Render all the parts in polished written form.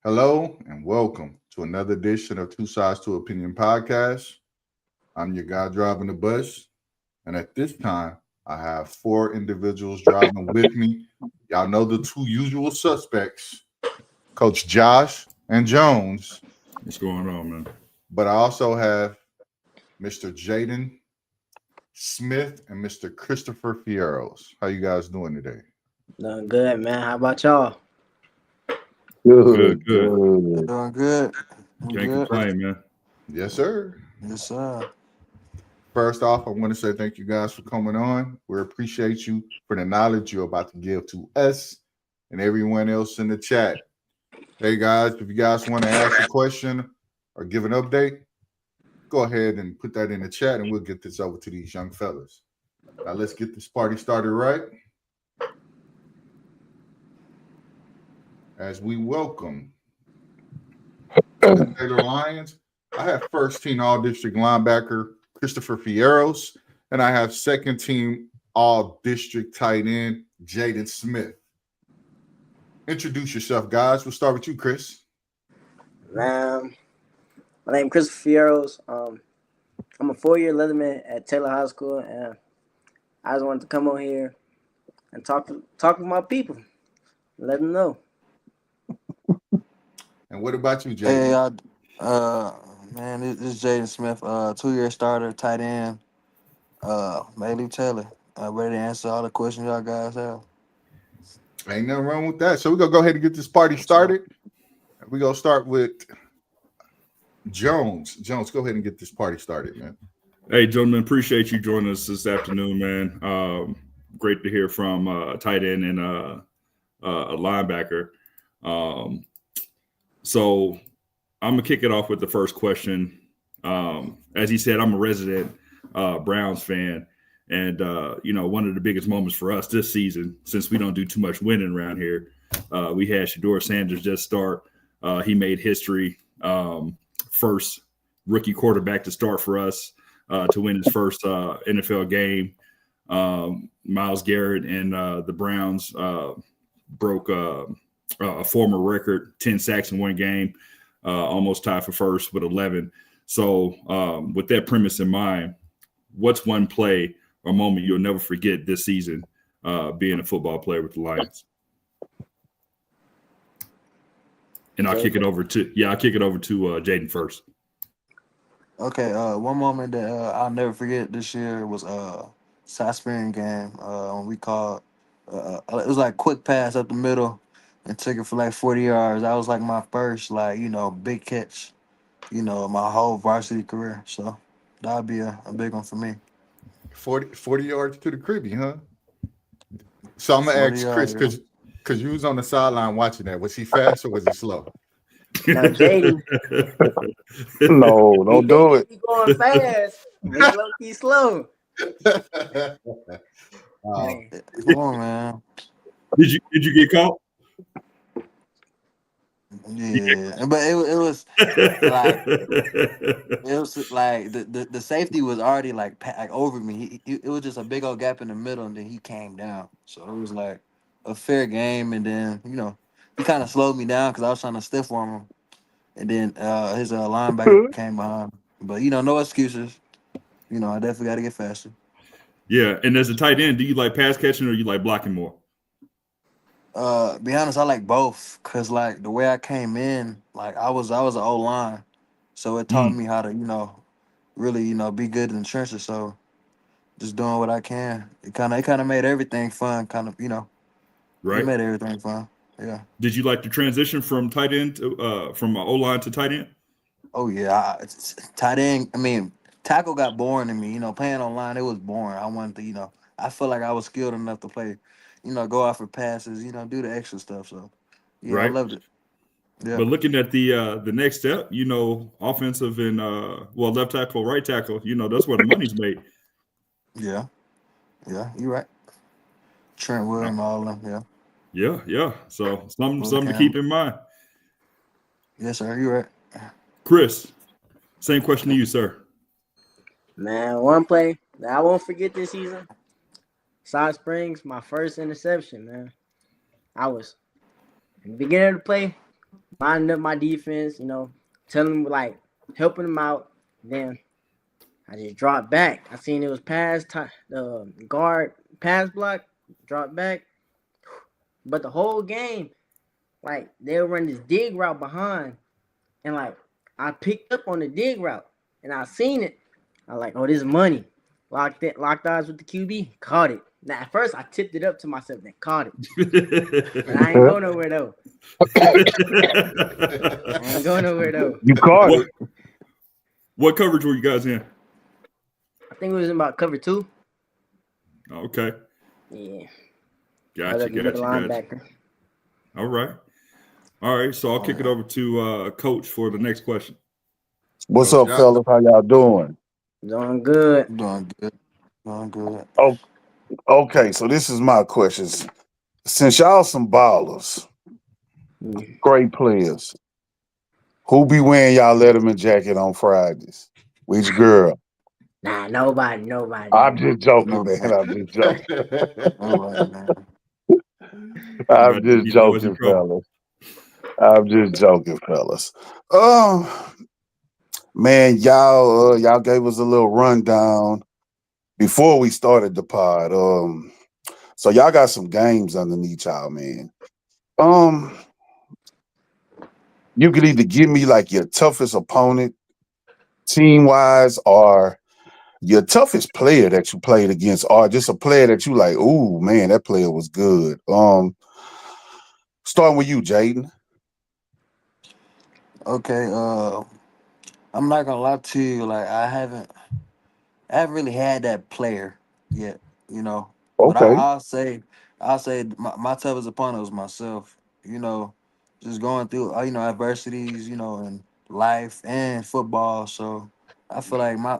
Hello and welcome to another edition of Two Sides to Opinion podcast. I'm your guy driving the bus, and at this time, I have four individuals driving with me. Y'all know the two usual suspects, Coach Josh and Jones, What's going on, man? but I also have Mr. Jaiden Smith and Mr. Christopher Fierros. How you guys doing today? Doing good, man. How about y'all? Good. Doing good. I'm Can't good. complain, man. Yes, sir. Yes, sir. First off, I want to say thank you guys for coming on. We appreciate you for the knowledge you're about to give to us and everyone else in the chat. Hey guys, if you guys want to ask a question or give an update, go ahead and put that in the chat and we'll get this over to these young fellas. Now let's get this party started right. As we welcome the Taylor Lions, I have first team all district linebacker Christopher Fierros, and I have second team all district tight end Jaiden Smith. Introduce yourself, guys. We'll start with you, Chris. Man, my name is Christopher Fierros. I'm a 4-year Leatherman at Taylor High School, and I just wanted to come on here and talk with my people, let them know. And what about you, Jaiden? Hey, man, this is Jaden Smith, 2-year starter, tight end, Alief Taylor. Ready to answer all the questions y'all guys have. Ain't nothing wrong with that. So we're going to go ahead and get this party started. We're going to start with Jones. Jones, go ahead and get this party started, man. Hey, gentlemen, appreciate you joining us this afternoon, man. Great to hear from tight end and a linebacker. So I'm going to kick it off with the first question. As he said, I'm a resident Browns fan. And, one of the biggest moments for us this season, since we don't do too much winning around here, we had Shedeur Sanders just start. He made history, first rookie quarterback to start for us, to win his first NFL game. Myles Garrett and the Browns broke a former record, 10 sacks in one game, almost tied for first with 11. So with that premise in mind, what's one play or moment you'll never forget this season being a football player with the Lions? And I'll kick it over to Jaiden first. Okay, one moment that I'll never forget this year was South Spring game when we called. It was like quick pass up the middle and took it for like 40 yards. That was like my first big catch, my whole varsity career. So that'd be a big one for me. 40 yards to the cribby, huh? So I'm going to ask Chris, because you was on the sideline watching that. Was he fast or was he slow? Now, Jaden, No, don't do it. he going fast, but he's slow. Come on, man. Did you get caught? Yeah, but it was like the safety was already like over me. It was just a big old gap in the middle, and then he came down. So it was like a fair game, and then he kind of slowed me down because I was trying to stiff arm him, and then his linebacker came behind. But no excuses. I definitely got to get faster. Yeah, and as a tight end, do you like pass catching or you like blocking more? Be honest, I like both because like the way I came in, like I was an O-line, so it taught me how to really be good in the trenches. So just doing what I can, it kind of made everything fun. Right. It made everything fun. Yeah. Did you like the transition from tight end to from O-line to tight end? Oh yeah, tight end. I mean, tackle got boring to me. Playing online it was boring. I wanted to. I feel like I was skilled enough to play. Go out for passes. Do the extra stuff. So yeah, right. I loved it. Yeah. But looking at the next step, offensive and left tackle, right tackle, that's where the money's made. Yeah, you're right. Trent Williams, all of them. Yeah. So something to keep in mind. Yes, sir. You're right. Chris, same question to you, sir. Man, one play that I won't forget this season. South Springs, my first interception, man. I was in the beginning of the play. lining up my defense, telling them, like, helping them out. Then I just dropped back. I seen it was guard pass block, drop back. But the whole game, like, they'll run this dig route behind. And, like, I picked up on the dig route. And I seen it. I was like, oh, this is money. Locked eyes with the QB. Caught it. Now, at first, I tipped it up to myself. Then caught it. And I ain't going nowhere, though. You caught it. What coverage were you guys in? I think it was about cover 2. Okay. Yeah. Gotcha. Linebacker. All right. So I'll kick it over to Coach for the next question. What's up, fellas? How y'all doing? Doing good. Doing good. Oh, okay. So this is my questions. Since y'all some ballers, great players, who be wearing y'all Letterman jacket on Fridays? Which girl? Nah, nobody. I'm just joking, man. I'm just joking. Nobody, man. I'm just joking, fellas. Man, y'all gave us a little rundown before we started the pod. So y'all got some games underneath y'all, man. You could either give me like your toughest opponent, team-wise, or your toughest player that you played against, or just a player that you like, ooh, man, that player was good. Starting with you, Jaiden. Okay, I'm not gonna lie to you, like I haven't really had that player yet, But Okay. I'll say my toughest opponent was myself, just going through adversities, in life and football. So I feel like my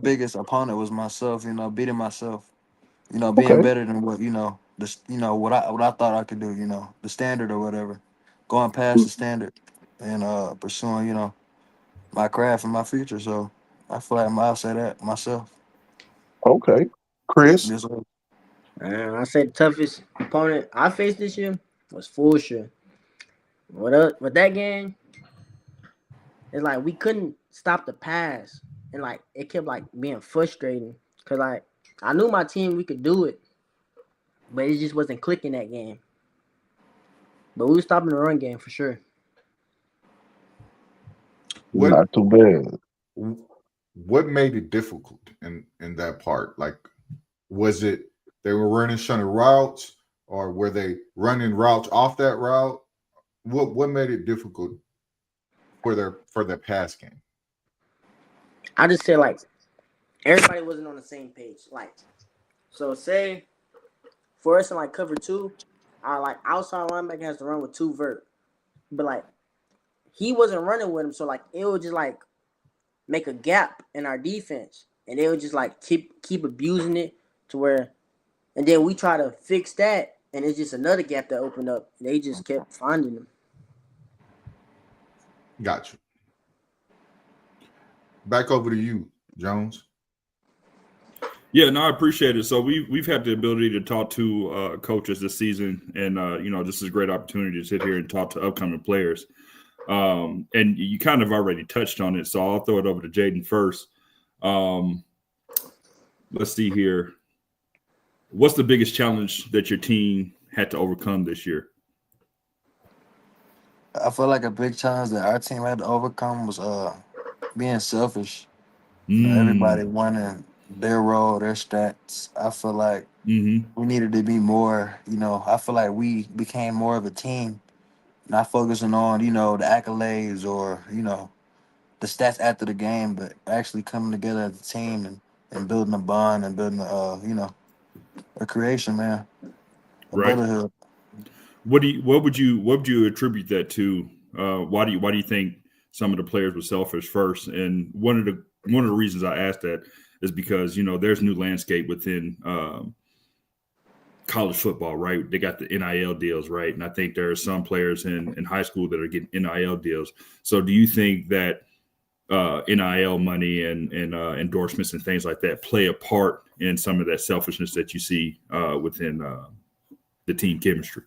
biggest opponent was myself, beating myself, being Okay. better than what, what I thought I could do, the standard or whatever. Going past the standard and pursuing, my craft and my future. So I feel like I'll say that myself. Okay. Chris. Yes, sir. I say the toughest opponent I faced this year was Fulshire. With that game, it's like we couldn't stop the pass, and like it kept like being frustrating because like I knew my team we could do it, but it just wasn't clicking that game. But we were stopping the run game for sure. Not too bad. What made it difficult in that part? Like, was it they were running shunted routes, or were they running routes off that route? What made it difficult for their pass game? I just said like everybody wasn't on the same page. Like, so say for us in like cover 2, our like outside linebacker has to run with 2 vert, but like he wasn't running with him, so like it would just like make a gap in our defense, and they would just like keep abusing it to where, and then we try to fix that, and it's just another gap that opened up. And they just kept finding them. Gotcha. Back over to you, Jones. Yeah, no, I appreciate it. So we've had the ability to talk to coaches this season, and this is a great opportunity to sit here and talk to upcoming players. And you kind of already touched on it, so I'll throw it over to Jaiden first. Let's see here. What's the biggest challenge that your team had to overcome this year? I feel like a big challenge that our team had to overcome was being selfish. Everybody wanting their role, their stats. I feel like we needed to be more, I feel like we became more of a team, not focusing on, the accolades or, the stats after the game, but actually coming together as a team and building a bond and building a creation, man. A brotherhood. What would you attribute that to? Why do you think some of the players were selfish first? And one of the reasons I asked that is because there's new landscape within college football, right? They got the NIL deals, right? And I think there are some players in high school that are getting NIL deals. So do you think that NIL money and endorsements and things like that play a part in some of that selfishness that you see within the team chemistry?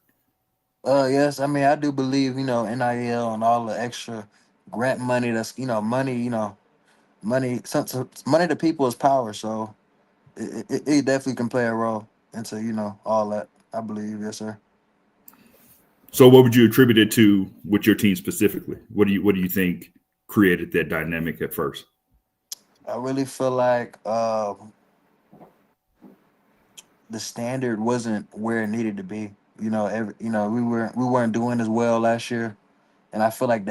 Yes, I mean I do believe NIL and all the extra grant money. That's money. Money. Some money to people is power. So it definitely can play a role into all that. I believe, yes, sir. So, what would you attribute it to with your team specifically? What do you think created that dynamic at first? I really feel like the standard wasn't where it needed to be. We weren't doing as well last year, and I feel like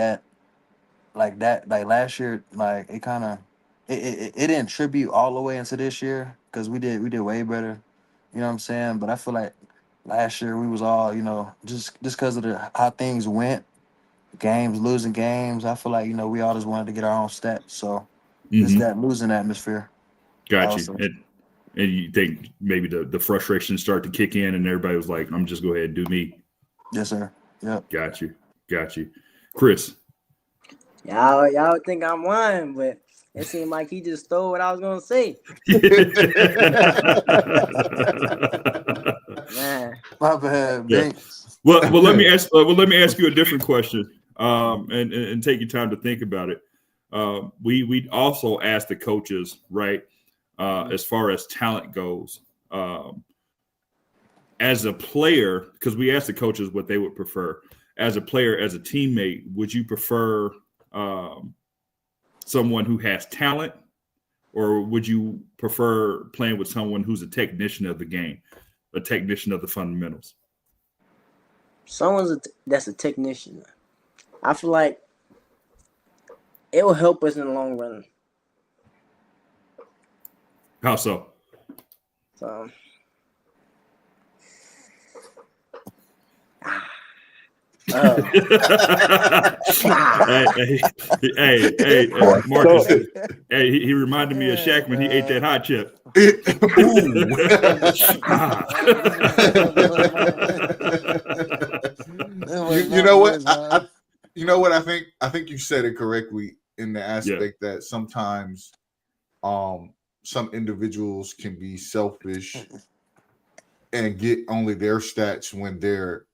like last year, like it kind of it didn't tribute all the way into this year because we did way better. You know what I'm saying? But I feel like last year we was all just because of how things went, games losing games. I feel like we all just wanted to get our own stats. So it's Mm-hmm. that losing atmosphere. Got you. Also, And you think maybe the frustration started to kick in, and everybody was like, "I'm just go ahead and do me." yes, sir. Yep. Got you. Chris. Y'all think I'm lying, but it seemed like he just stole what I was gonna say. Man, My bad, Yeah. Binks. Well, let me ask you a different question, and take your time to think about it. We also asked the coaches, right, as far as talent goes, as a player, because we asked the coaches what they would prefer. As a player, as a teammate, would you prefer someone who has talent, or would you prefer playing with someone who's a technician of the game, a technician of the fundamentals? that's a technician. I feel like it will help us in the long run. How so? So, hey, Marcus. Hey, he reminded me of Shaq when he ate that hot chip. You know what? You know what I think? I think you said it correctly in the aspect that sometimes some individuals can be selfish and get only their stats when they're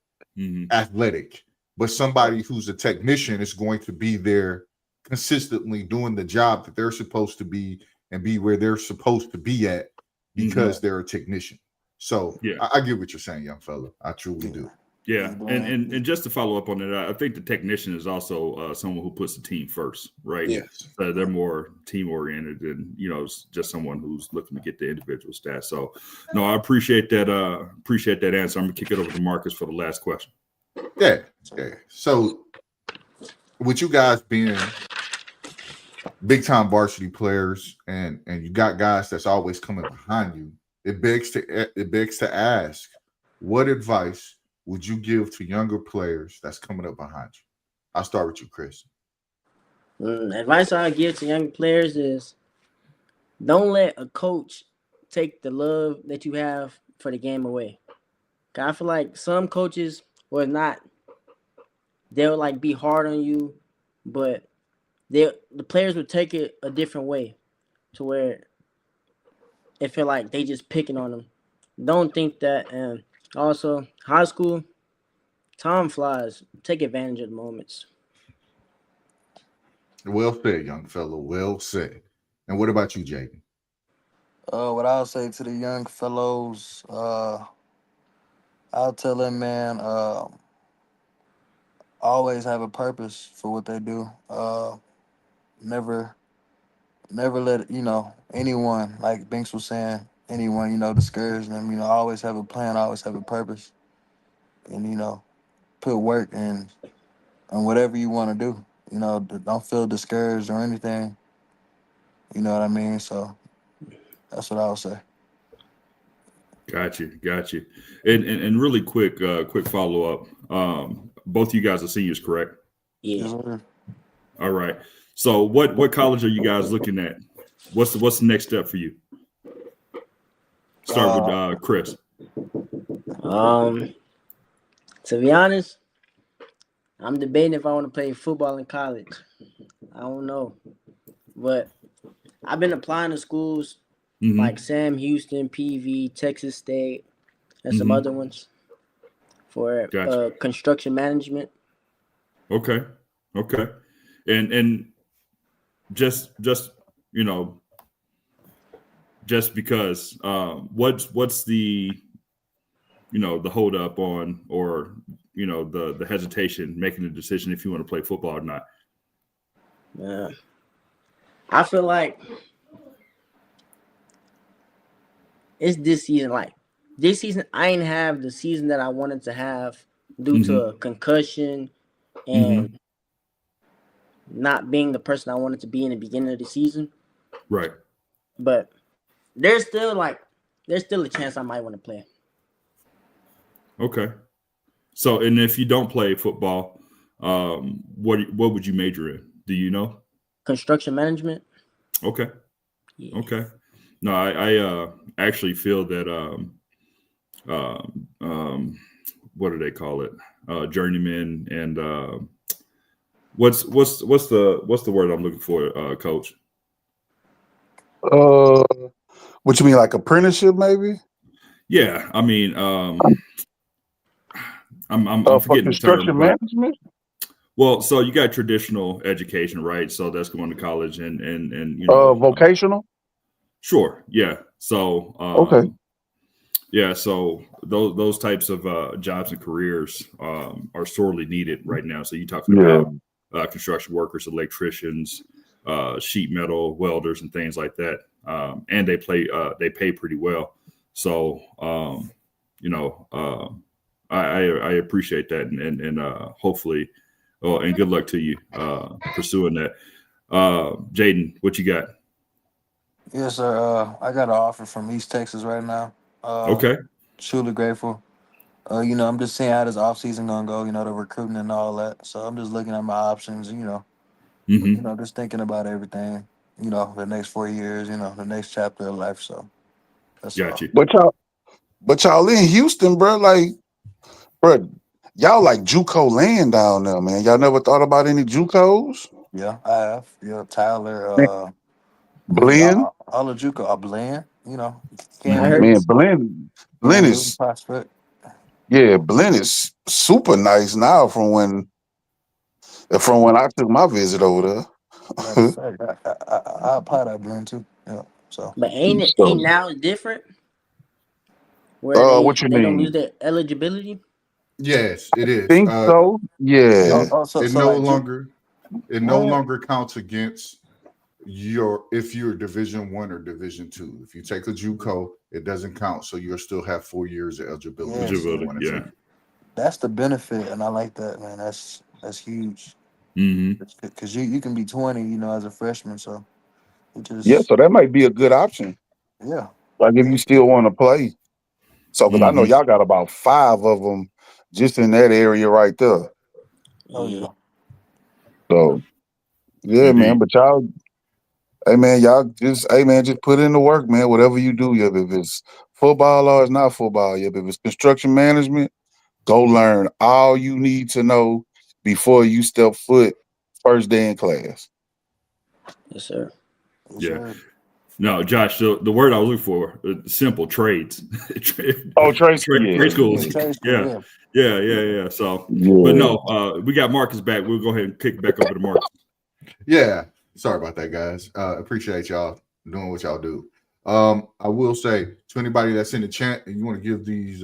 athletic. But somebody who's a technician is going to be there consistently doing the job that they're supposed to be and be where they're supposed to be at because they're a technician. So I get what you're saying, young fella. I truly do. Yeah, and just to follow up on it, I think the technician is also someone who puts the team first, right? Yes. They're more team oriented than just someone who's looking to get the individual stats. So, no, I appreciate that. Appreciate that answer. I'm gonna kick it over to Marcus for the last question. Yeah. So, with you guys being big time varsity players, and you got guys that's always coming behind you, it begs to ask, what advice would you give to younger players that's coming up behind you? I'll start with you, Chris. Advice I give to young players is don't let a coach take the love that you have for the game away. I feel like some coaches they'll like be hard on you, but the players would take it a different way to where it feel like they just picking on them. Don't think that. And also, high school, time flies. Take advantage of the moments. Well said, young fellow. Well said. And what about you, Jaiden? What I'll say to the young fellows, I'll tell them, man, always have a purpose for what they do. Never let anyone, like Binks was saying, anyone discourage them. Always have a plan, always have a purpose, and put work in on whatever you want to do. Don't feel discouraged or anything. You know what I mean? So that's what I would say. Got you. And really quick follow up. Both of you guys are seniors, correct? Yeah. Yes, sir. All right. So what college are you guys looking at? What's the next step for you? Start with Chris. To be honest, I'm debating if I want to play football in college. I don't know, but I've been applying to schools like Sam Houston, PV, Texas State, and some other ones for Gotcha. construction management. Okay. And just you know, just because what's the the hold up on, or the hesitation making the decision if you want to play football or not? I feel like it's this season. Like this season, I ain't have the season that I wanted to have due to a concussion and not being the person I wanted to be in the beginning of the season. Right. But there's still a chance I might want to play. Okay. So, and if you don't play football, what would you major in? Do you know? Construction management. Okay. Yeah. Okay. No, I actually feel that what do they call it? Journeyman and what's the word I'm looking for, Coach? What you mean, like apprenticeship, maybe? Yeah, I mean, I'm For forgetting the term, construction but management. well, so you got traditional education, right? So that's going to college and Vocational. Sure, yeah. So Okay. yeah, so those types of jobs and careers are sorely needed right now. So you're talking about construction workers, electricians, sheet metal welders, and things like that. And they pay pretty well. So I appreciate that, and hopefully, and good luck to you pursuing that. Jaiden, what you got? Yes, sir. I got an offer from East Texas right now. Okay. Truly grateful. I'm just seeing how this offseason gonna go, the recruiting and all that. So I'm just looking at my options, just thinking about everything, the next 4 years, the next chapter of life. So that's Got all. you. But y'all in Houston, bro, like, bro, y'all like JUCO land down there, man. Y'all never thought about any JUCOs? Yeah, I have. Yeah, Tyler, Blinn? all of JUCO, Blinn, I Canyon, heard. Man, Blinn Newton is Prospect. Blinn is super nice now from when I took my visit over Matter of there. fact, I apply that Blinn too. Yeah, so. But ain't So, now different where they what you don't use mean? their eligibility? Yes, it is. Think so? Yeah. So It so no like longer what? counts against if you're Division 1 or Division 2. If you take a JUCO, it doesn't count. So you'll still have 4 years of eligibility Yeah, if you see, want to Yeah. take it. that's the benefit, and I like that, man. That's huge. Mm-hmm. Because you can be 20, as a freshman. So it Yeah, just so that might be a good option. yeah. Like if you Yeah. still want to play. So, because I know Mm-hmm. y'all got about 5 of them just in that area right there. Oh Yeah. yeah. So, yeah, man. Indeed. But y'all, just put in the work, man. Whatever you do, if it's football or it's not football, if it's construction management, go learn all you need to know before you step foot first day in class. Yes, sir. Yes, Yeah. sir. No, Josh, the word I was looking for, simple trades. Oh, Trace, Trade schools. Yeah, trade school, Yeah. Yeah. So, but yeah. no, we got Marcus back. We'll go ahead and kick it back over to Marcus. Yeah. Sorry about that, guys. Appreciate y'all doing what y'all do. I will say to anybody that's in the chat and you want to give these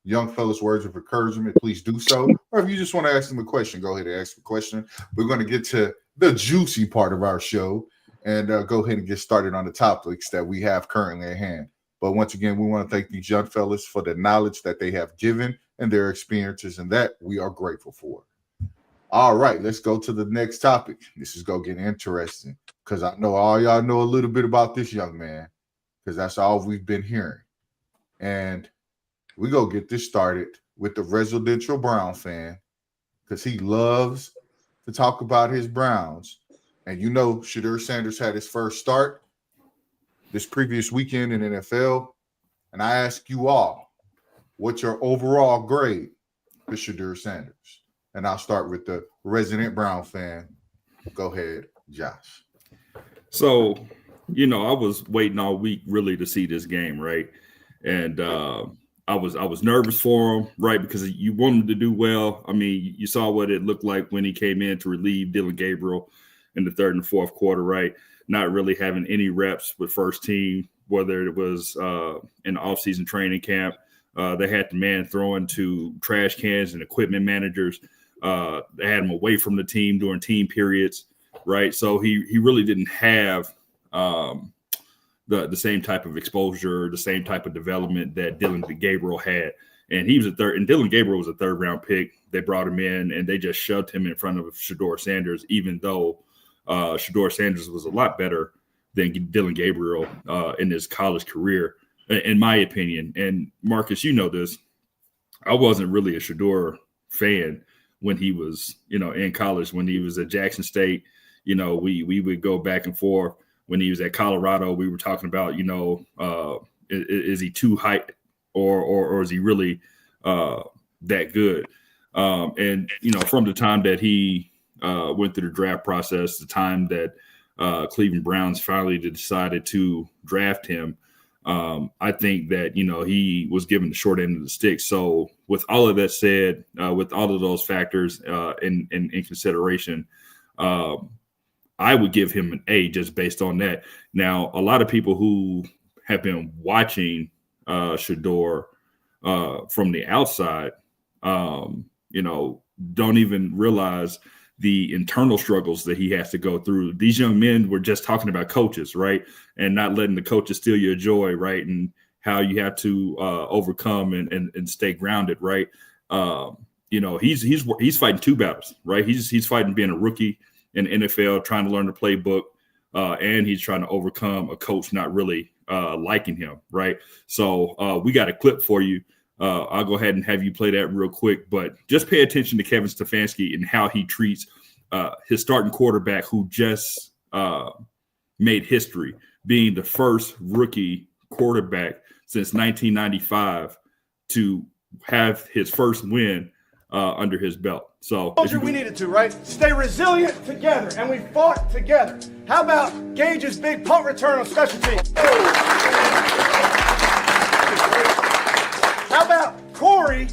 young fellas words of encouragement, please do so. Or if you just want to ask them a question, go ahead and ask a question. We're going to get to the juicy part of our show and go ahead and get started on the topics that we have currently at hand. But once again, we want to thank these young fellas for the knowledge that they have given and their experiences, and that we are grateful for. All right, let's go to the next topic. This is going to get interesting because I know all y'all know a little bit about this young man because that's all we've been hearing. And we go get this started with the residential Brown fan because he loves to talk about his Browns. And Shedeur Sanders had his first start this previous weekend in NFL. And I ask you all, what's your overall grade for Shedeur Sanders? And I'll start with the resident Brown fan. Go ahead, Josh. So, I was waiting all week really to see this game, right? And I was nervous for him, right? Because you want him to do well. I mean, you saw what it looked like when he came in to relieve Dylan Gabriel in the third and fourth quarter, right? Not really having any reps with first team, whether it was in the offseason training camp. They had the man throwing to trash cans and equipment managers. They had him away from the team during team periods, right? So he really didn't have the same type of exposure, the same type of development that Dylan Gabriel had. And he was Dylan Gabriel was a third round pick. They brought him in and they just shoved him in front of Shedeur Sanders, even though Shedeur Sanders was a lot better than Dylan Gabriel in his college career, in my opinion. And Marcus, you know this, I wasn't really a Shedeur fan when he was, in college. When he was at Jackson State, we would go back and forth. When he was at Colorado, we were talking about, is he too hype or is he really that good? And from the time that he went through the draft process, the time that Cleveland Browns finally decided to draft him, I think that, he was given the short end of the stick. So with all of that said, with all of those factors in consideration, I would give him an A just based on that. Now, a lot of people who have been watching Shedeur from the outside, don't even realize the internal struggles that he has to go through. These young men were just talking about coaches, right? And not letting the coaches steal your joy, right? And how you have to overcome and stay grounded, right? He's fighting two battles, right? He's fighting being a rookie in NFL, trying to learn the playbook, and he's trying to overcome a coach not really liking him, right? So we got a clip for you. I'll go ahead and have you play that real quick, but just pay attention to Kevin Stefanski and how he treats his starting quarterback who just made history, being the first rookie quarterback since 1995 to have his first win under his belt. So we needed to, right? Stay resilient together, and we fought together. How about Gage's big punt return on special teams? How about Corey?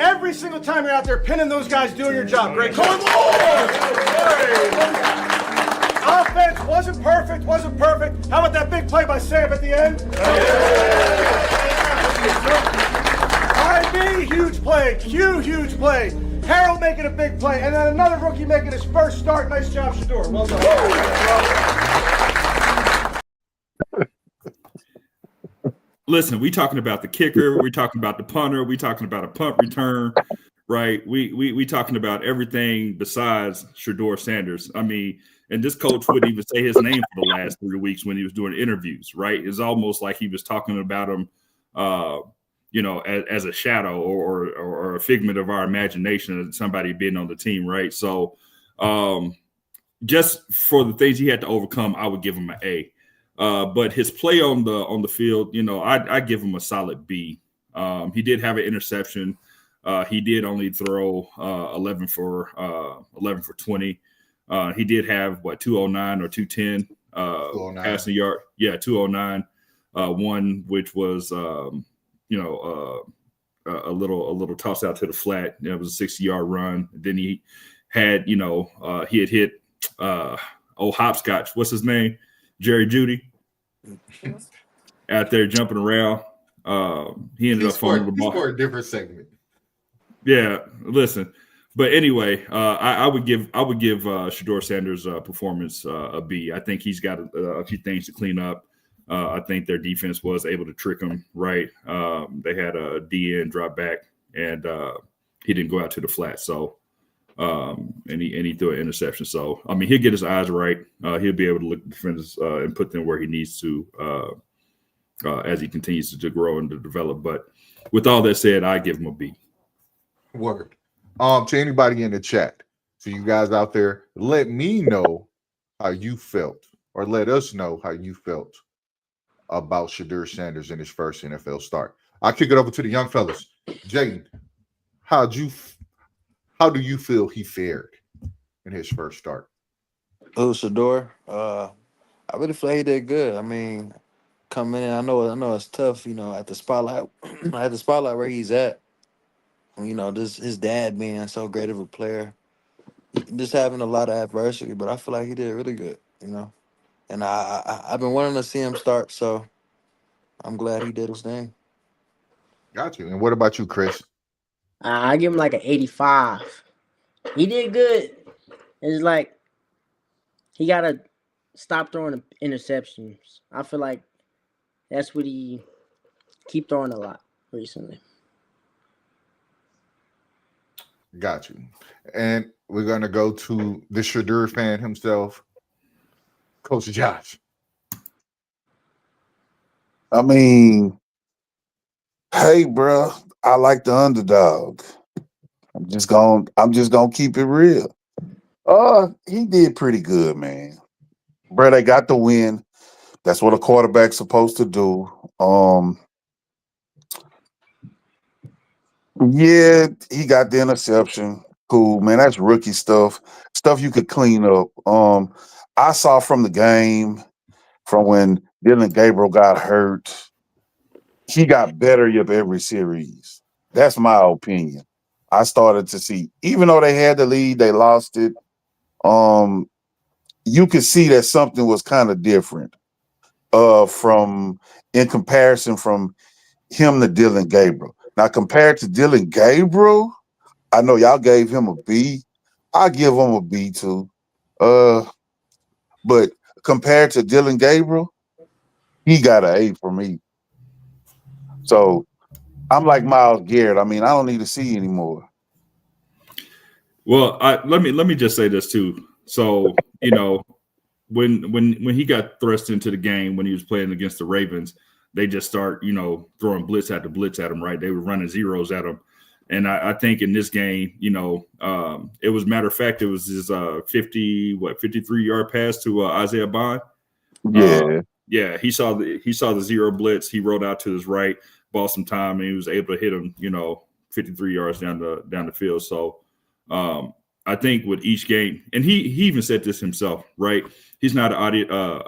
Every single time you're out there pinning those guys doing your job. Great call. Offense wasn't perfect. How about that big play by Sam at the end? IB, huge play. Q, huge play. Harold making a big play. And then another rookie making his first start. Nice job, Shedeur. Well done. Listen, we talking about the kicker, we talking about the punter, we talking about a punt return, right? We talking about everything besides Shedeur Sanders. I mean, and this coach wouldn't even say his name for the last 3 weeks when he was doing interviews, right? It's almost like he was talking about him, as a shadow or a figment of our imagination of somebody being on the team, right? So just for the things he had to overcome, I would give him an A. But his play on the field, I give him a solid B. He did have an interception. He did only throw 11 for 20. He did have 209 or 210 passing yard. Yeah, 209. One which was a little toss out to the flat. It was a 60-yard run. Then he had he had hit old hopscotch. What's his name? Jerry Jeudy out there jumping around. He ended up fumbling the ball. For a different segment. Yeah, listen. But anyway, I would give Shedeur Sanders' performance a B. I think he's got a few things to clean up. I think their defense was able to trick him, right? They had a DN drop back, and he didn't go out to the flat. So, and he threw an interception. So, I mean, he'll get his eyes right. He'll be able to look at defenders and put them where he needs to as he continues to grow and to develop. But with all that said, I give him a B. Word. To anybody in the chat, so you guys out there, let me know how you felt, or let us know how you felt about Shedeur Sanders in his first NFL start. I'll kick it over to the young fellas. Jaiden, how do you feel he fared in his first start? Oh, Shedeur. I really feel like he did good. I mean, coming in. I know it's tough, at the spotlight, at the spotlight where he's at. This his dad being so great of a player, just having a lot of adversity. But I feel like he did really good. And I've been wanting to see him start, so I'm glad he did his thing. Got you. And what about you, Chris? I give him like an 85. He did good. It's like he gotta stop throwing interceptions. I feel like that's what he keep throwing a lot recently. Got you. And we're gonna go to the Shadur fan himself, Coach Josh. I mean, hey, bro, I like the underdog. I'm just gonna keep it real. He did pretty good, man. Bro, they got the win. That's what a quarterback's supposed to do. Yeah, he got the interception. Cool, man. That's rookie stuff. Stuff you could clean up. I saw from the game, from when Dylan Gabriel got hurt, he got better of every series. That's my opinion. I started to see, even though they had the lead, they lost it. You could see that something was kind of different. From in comparison from him to Dylan Gabriel. Now, compared to Dylan Gabriel, I know y'all gave him a B. I give him a B too. But compared to Dylan Gabriel, he got an A for me. So I'm like Myles Garrett. I mean, I don't need to see anymore. Well, let me just say this too. So when he got thrust into the game when he was playing against the Ravens, they just start throwing blitz after blitz at him. Right, they were running zeros at him. And I think in this game, it was matter of fact, it was his 53-yard pass to Isaiah Bond. Yeah. Yeah, he saw the zero blitz. He rolled out to his right, bought some time, and he was able to hit him, 53 yards down the field. So I think with each game, and he even said this himself, right? He's not an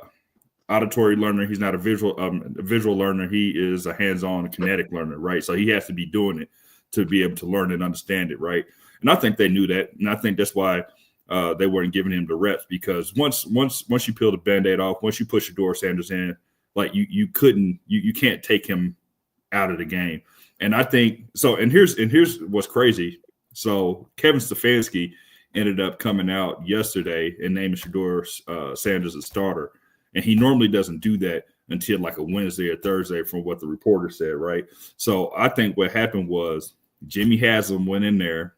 auditory learner. He's not a visual learner. He is a hands-on kinetic learner, right? So he has to be doing it to be able to learn and understand it, right? And I think they knew that, and I think that's why they weren't giving him the reps, because once you peel the Band-Aid off, once you push Shedeur Sanders in, like you can't take him out of the game. And I think so. And here's what's crazy. So Kevin Stefanski ended up coming out yesterday and naming Shedeur Sanders a starter, and he normally doesn't do that until like a Wednesday or Thursday, from what the reporter said, right? So I think what happened was Jimmy Haslam went in there,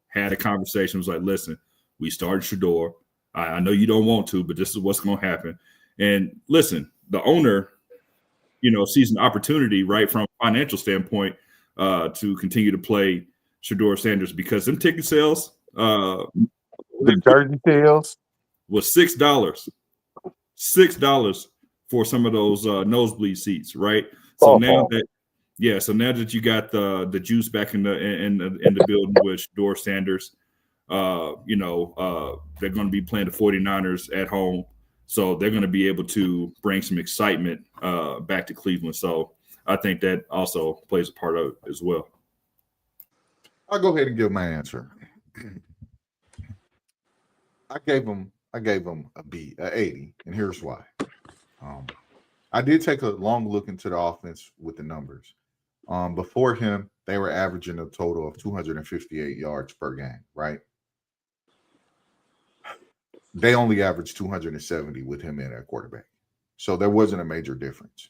had a conversation, was like, listen, we started Shedeur. I know you don't want to, but this is what's going to happen. And listen, the owner, sees an opportunity, right, from a financial standpoint, to continue to play Shedeur Sanders, because them ticket sales, the jersey sales was $6 for some of those nosebleed seats, right? So now that you got the juice back in the building with Shedeur Sanders, they're going to be playing the 49ers at home, so they're going to be able to bring some excitement back to Cleveland. So I think that also plays a part of it as well. I'll go ahead and give my answer. I gave him a B, a 80, and here's why. I did take a long look into the offense with the numbers. Before him, they were averaging a total of 258 yards per game, right? They only averaged 270 with him in at quarterback. So there wasn't a major difference.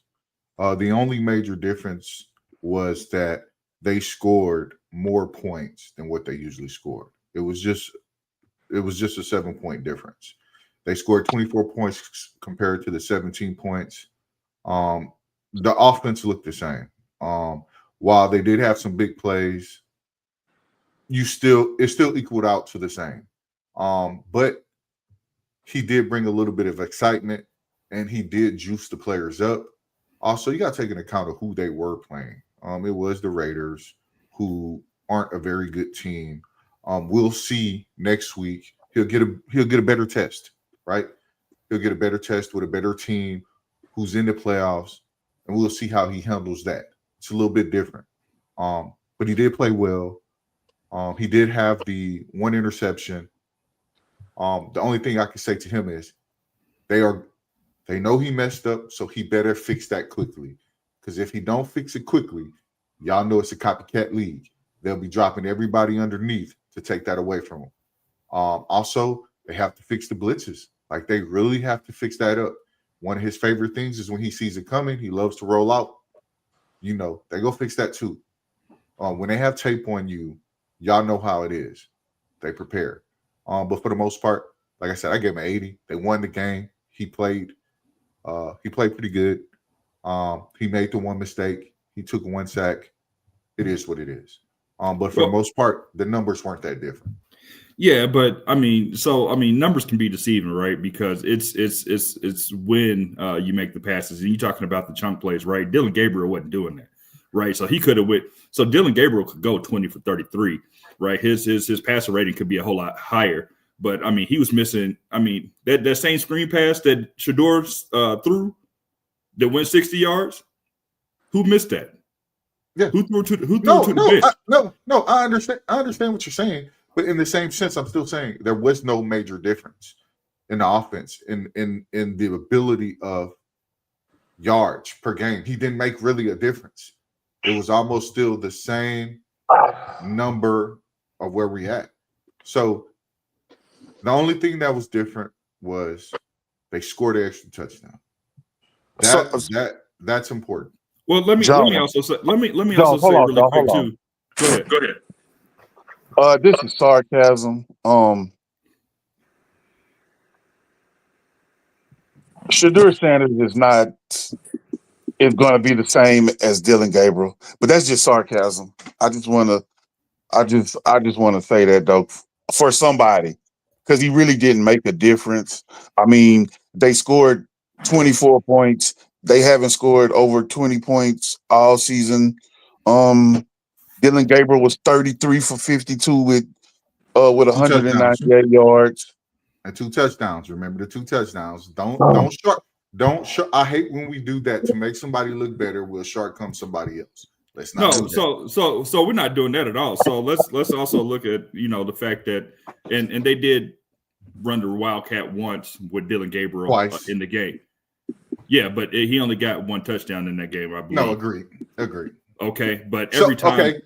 The only major difference was that they scored more points than what they usually scored. It was just a 7-point difference. They scored 24 points compared to the 17 points. The offense looked the same. While they did have some big plays, it still equaled out to the same. But he did bring a little bit of excitement, and he did juice the players up. Also, you got to take into account of who they were playing. It was the Raiders, who aren't a very good team. We'll see next week. He'll get a better test, right? He'll get a better test with a better team who's in the playoffs, and we'll see how he handles that. It's a little bit different. But he did play well. He did have the one interception. The only thing I can say to him is they know he messed up, so he better fix that quickly. Because if he don't fix it quickly, y'all know it's a copycat league. They'll be dropping everybody underneath to take that away from him. Also, they have to fix the blitzes. Like, they really have to fix that up. One of his favorite things is when he sees it coming, he loves to roll out. You know, they go fix that too. When they have tape on you, y'all know how it is. They prepare. But for the most part, like I said, I gave him an 80. They won the game. He played pretty good. He made the one mistake. He took one sack. It is what it is. But for the most part, the numbers weren't that different. Yeah, but numbers can be deceiving, right? Because it's when you make the passes, and you're talking about the chunk plays, right? Dylan Gabriel wasn't doing that, right? So he could have went. So Dylan Gabriel could go 20 for 33, right? His passer rating could be a whole lot higher, but I mean, he was missing. I mean, that same screen pass that Shedeur threw that went 60 yards. Who missed that? Yeah. Who threw to the bench? I understand. I understand what you're saying. But in the same sense, I'm still saying there was no major difference in the offense, in the ability of yards per game. He didn't make really a difference. It was almost still the same number of where we at. So the only thing that was different was they scored an extra touchdown. That's important. Well, let me also say really quick too. Go ahead. This is sarcasm. Shedeur Sanders is going to be the same as Dylan Gabriel, but that's just sarcasm. I just want to say that though for somebody, because he really didn't make a difference. I mean, they scored 24 points. They haven't scored over 20 points all season. Dylan Gabriel was 33 for 52 with 198 yards and 2 touchdowns. Remember the 2 touchdowns. Don't I hate when we do that to make somebody look better. We'll shortcome somebody else. Let's not. So we're not doing that at all. So let's also look at the fact that and they did run the Wildcat once with Dylan Gabriel twice in the game. Yeah, but he only got 1 touchdown in that game, I believe. No, agreed. Okay, but every time that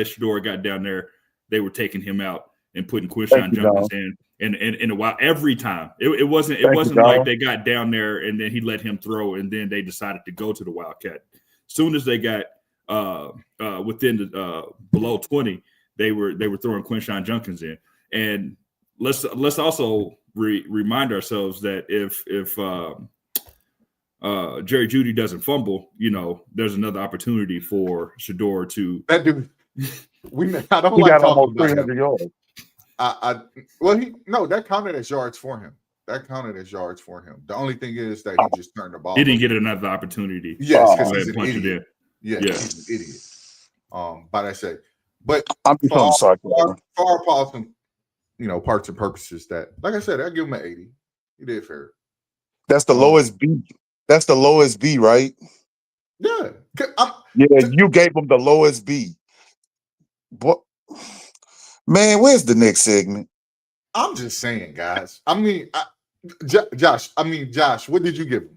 Shedeur got down there, they were taking him out and putting Quinshon Judkins in a while. Every time it wasn't like they got down there and then he let him throw and then they decided to go to the Wildcat. As soon as they got within the below 20, they were throwing Quinshon Judkins in. And let's also remind ourselves that if Jerry Jeudy doesn't fumble, there's another opportunity for Shedeur to. That dude, I don't he like got talking almost about 300 yards. That counted as yards for him. The only thing is that he just turned the ball. He didn't get another opportunity. Yes, because he's an idiot. Yeah, he's an idiot. But I say, but I'm becoming sarcastic. For parts and purposes that, like I said, I give him an 80. He did fair. That's the lowest B. That's the lowest B, right? Yeah. You gave him the lowest B. What? Man, where's the next segment? I'm just saying, guys. I mean, Josh, what did you give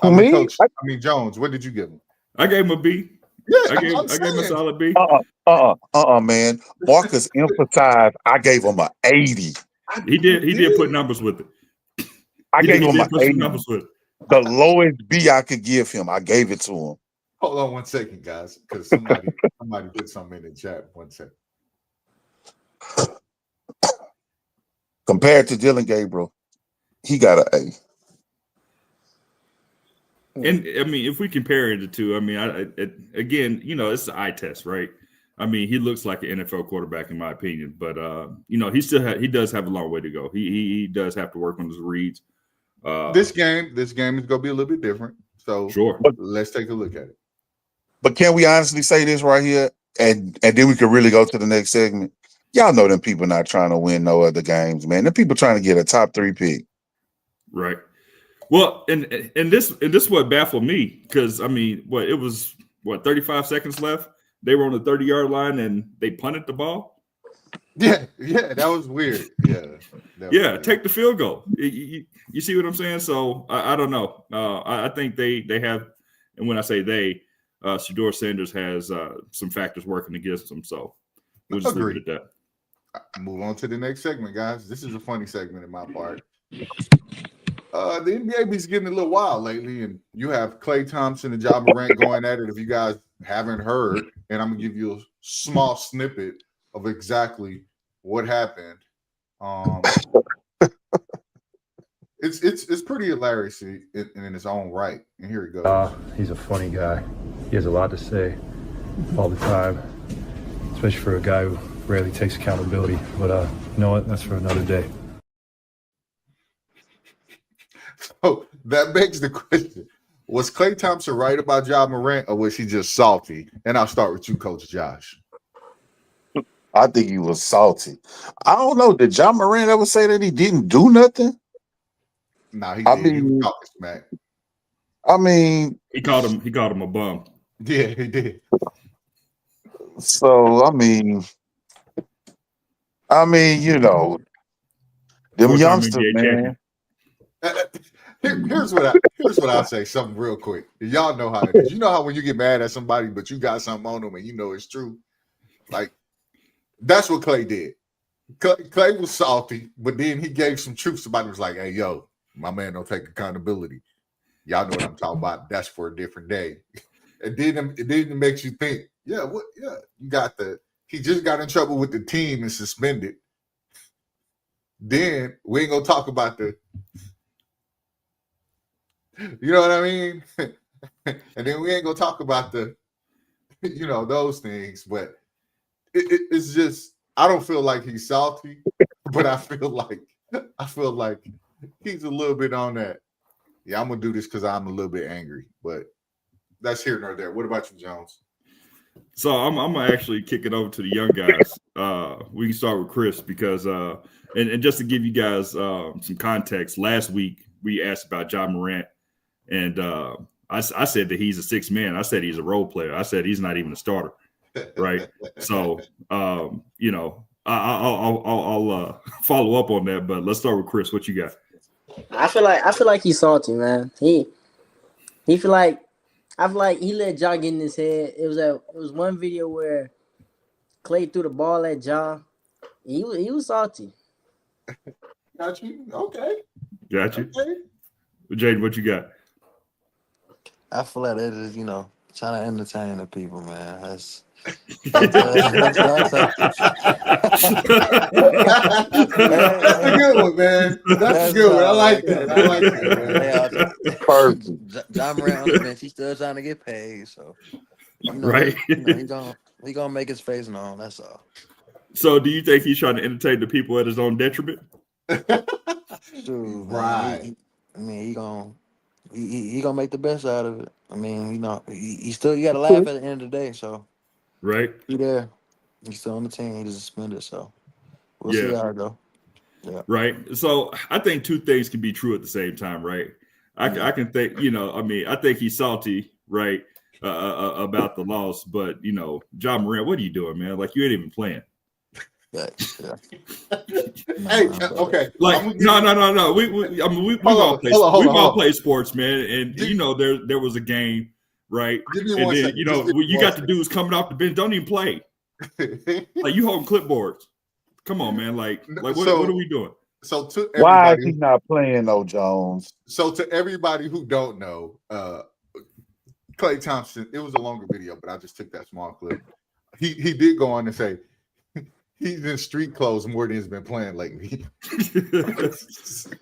him? Me? Coach, Jones, what did you give him? I gave him a B. Yeah, I gave him a solid B. Man. Marcus emphasized I gave him an 80. He did put numbers with it. I gave him an 80. Numbers with it. The lowest B I could give him. I gave it to him. Hold on 1 second, guys, because somebody put something in the chat. 1 second. Compared to Dylan Gabriel, he got an A. And I mean, if we compare the two, I mean, again, it's an eye test, right? I mean, he looks like an NFL quarterback in my opinion, but he does have a long way to go. He does have to work on his reads. This game is going to be a little bit different. So sure, let's take a look at it. But can we honestly say this right here, and then we can really go to the next segment? Y'all know them people not trying to win no other games, man. Them people trying to get a top 3 pick. Right. Well, and this what baffled me, because I mean, it was 35 seconds left. They were on the 30-yard line and they punted the ball. Yeah, that was weird. Yeah, take the field goal. You see what I'm saying? So I don't know. I think they have, and when I say they, Shedeur Sanders has some factors working against them. So we'll just leave it at that. Move on to the next segment, guys. This is a funny segment in my part. The NBA is getting a little wild lately, and you have Klay Thompson and Ja Morant going at it. If you guys haven't heard, and I'm gonna give you a small snippet of exactly what happened. It's pretty hilarious in its own right. And here it goes. He's a funny guy. He has a lot to say all the time, especially for a guy who rarely takes accountability. But you know what? That's for another day. So that begs the question: was Klay Thompson right about Ja Morant, or was he just salty? And I'll start with you, Coach Josh. I think he was salty. I don't know. Did Ja Morant ever say that he didn't do nothing? No, he did. He was talking smack. I mean, he called him a bum. Yeah, he did. So I mean, you know, them youngsters, man. Here's what I'll say. Something real quick. Y'all know how it is. You know how when you get mad at somebody, but you got something on them, and you know it's true. Like that's what Klay did. Klay was salty, but then he gave some truth. Somebody was like, "Hey, yo, my man don't take accountability." Y'all know what I'm talking about. That's for a different day. And then it makes you think, you got he just got in trouble with the team and suspended. Then we ain't gonna talk about you know what I mean? And then we ain't gonna talk about those things, but it's just I don't feel like he's salty, but I feel like he's a little bit on that. Yeah, I'm gonna do this because I'm a little bit angry, but that's here nor there. What about you, Jones? So I'm gonna actually kick it over to the young guys. We can start with Chris because and just to give you guys some context, last week we asked about Ja Morant, and I said that he's a sixth man. I said he's a role player. I said he's not even a starter, right? So I'll follow up on that, but let's start with Chris. What you got? I feel like he's salty, man. I feel like he let Ja get in his head. It was one video where Klay threw the ball at Ja. He was salty. Got you. Okay. Got you. Okay. Jaiden, what you got? I feel like that is, trying to entertain the people, man. That's That's a good one, man. That's a good one. I like that. Man. Perfect. John Morant on the bench, he's still trying to get paid, so right. He gonna make his face known. That's all. So, do you think he's trying to entertain the people at his own detriment? Dude, right. He gonna make the best out of it. I mean, he still got to laugh at the end of the day. So, right, he there. He's still on the team. He just suspended. So, we'll see how it go. Yeah. Right. So, I think two things can be true at the same time, right? I can think, I think he's salty, right, about the loss, but Ja Morant, what are you doing, man? Like you ain't even playing. Hey, okay. Like no. We all play sports, man, and there was a game, right? Give me and one then second. you got the dudes coming off the bench, don't even play. Like you holding clipboards. Come on, man. Like what are we doing? So to why is he not playing though, Jones? So to everybody who don't know, Klay Thompson, it was a longer video, but I just took that small clip. He did go on and say he's in street clothes more than he's been playing lately.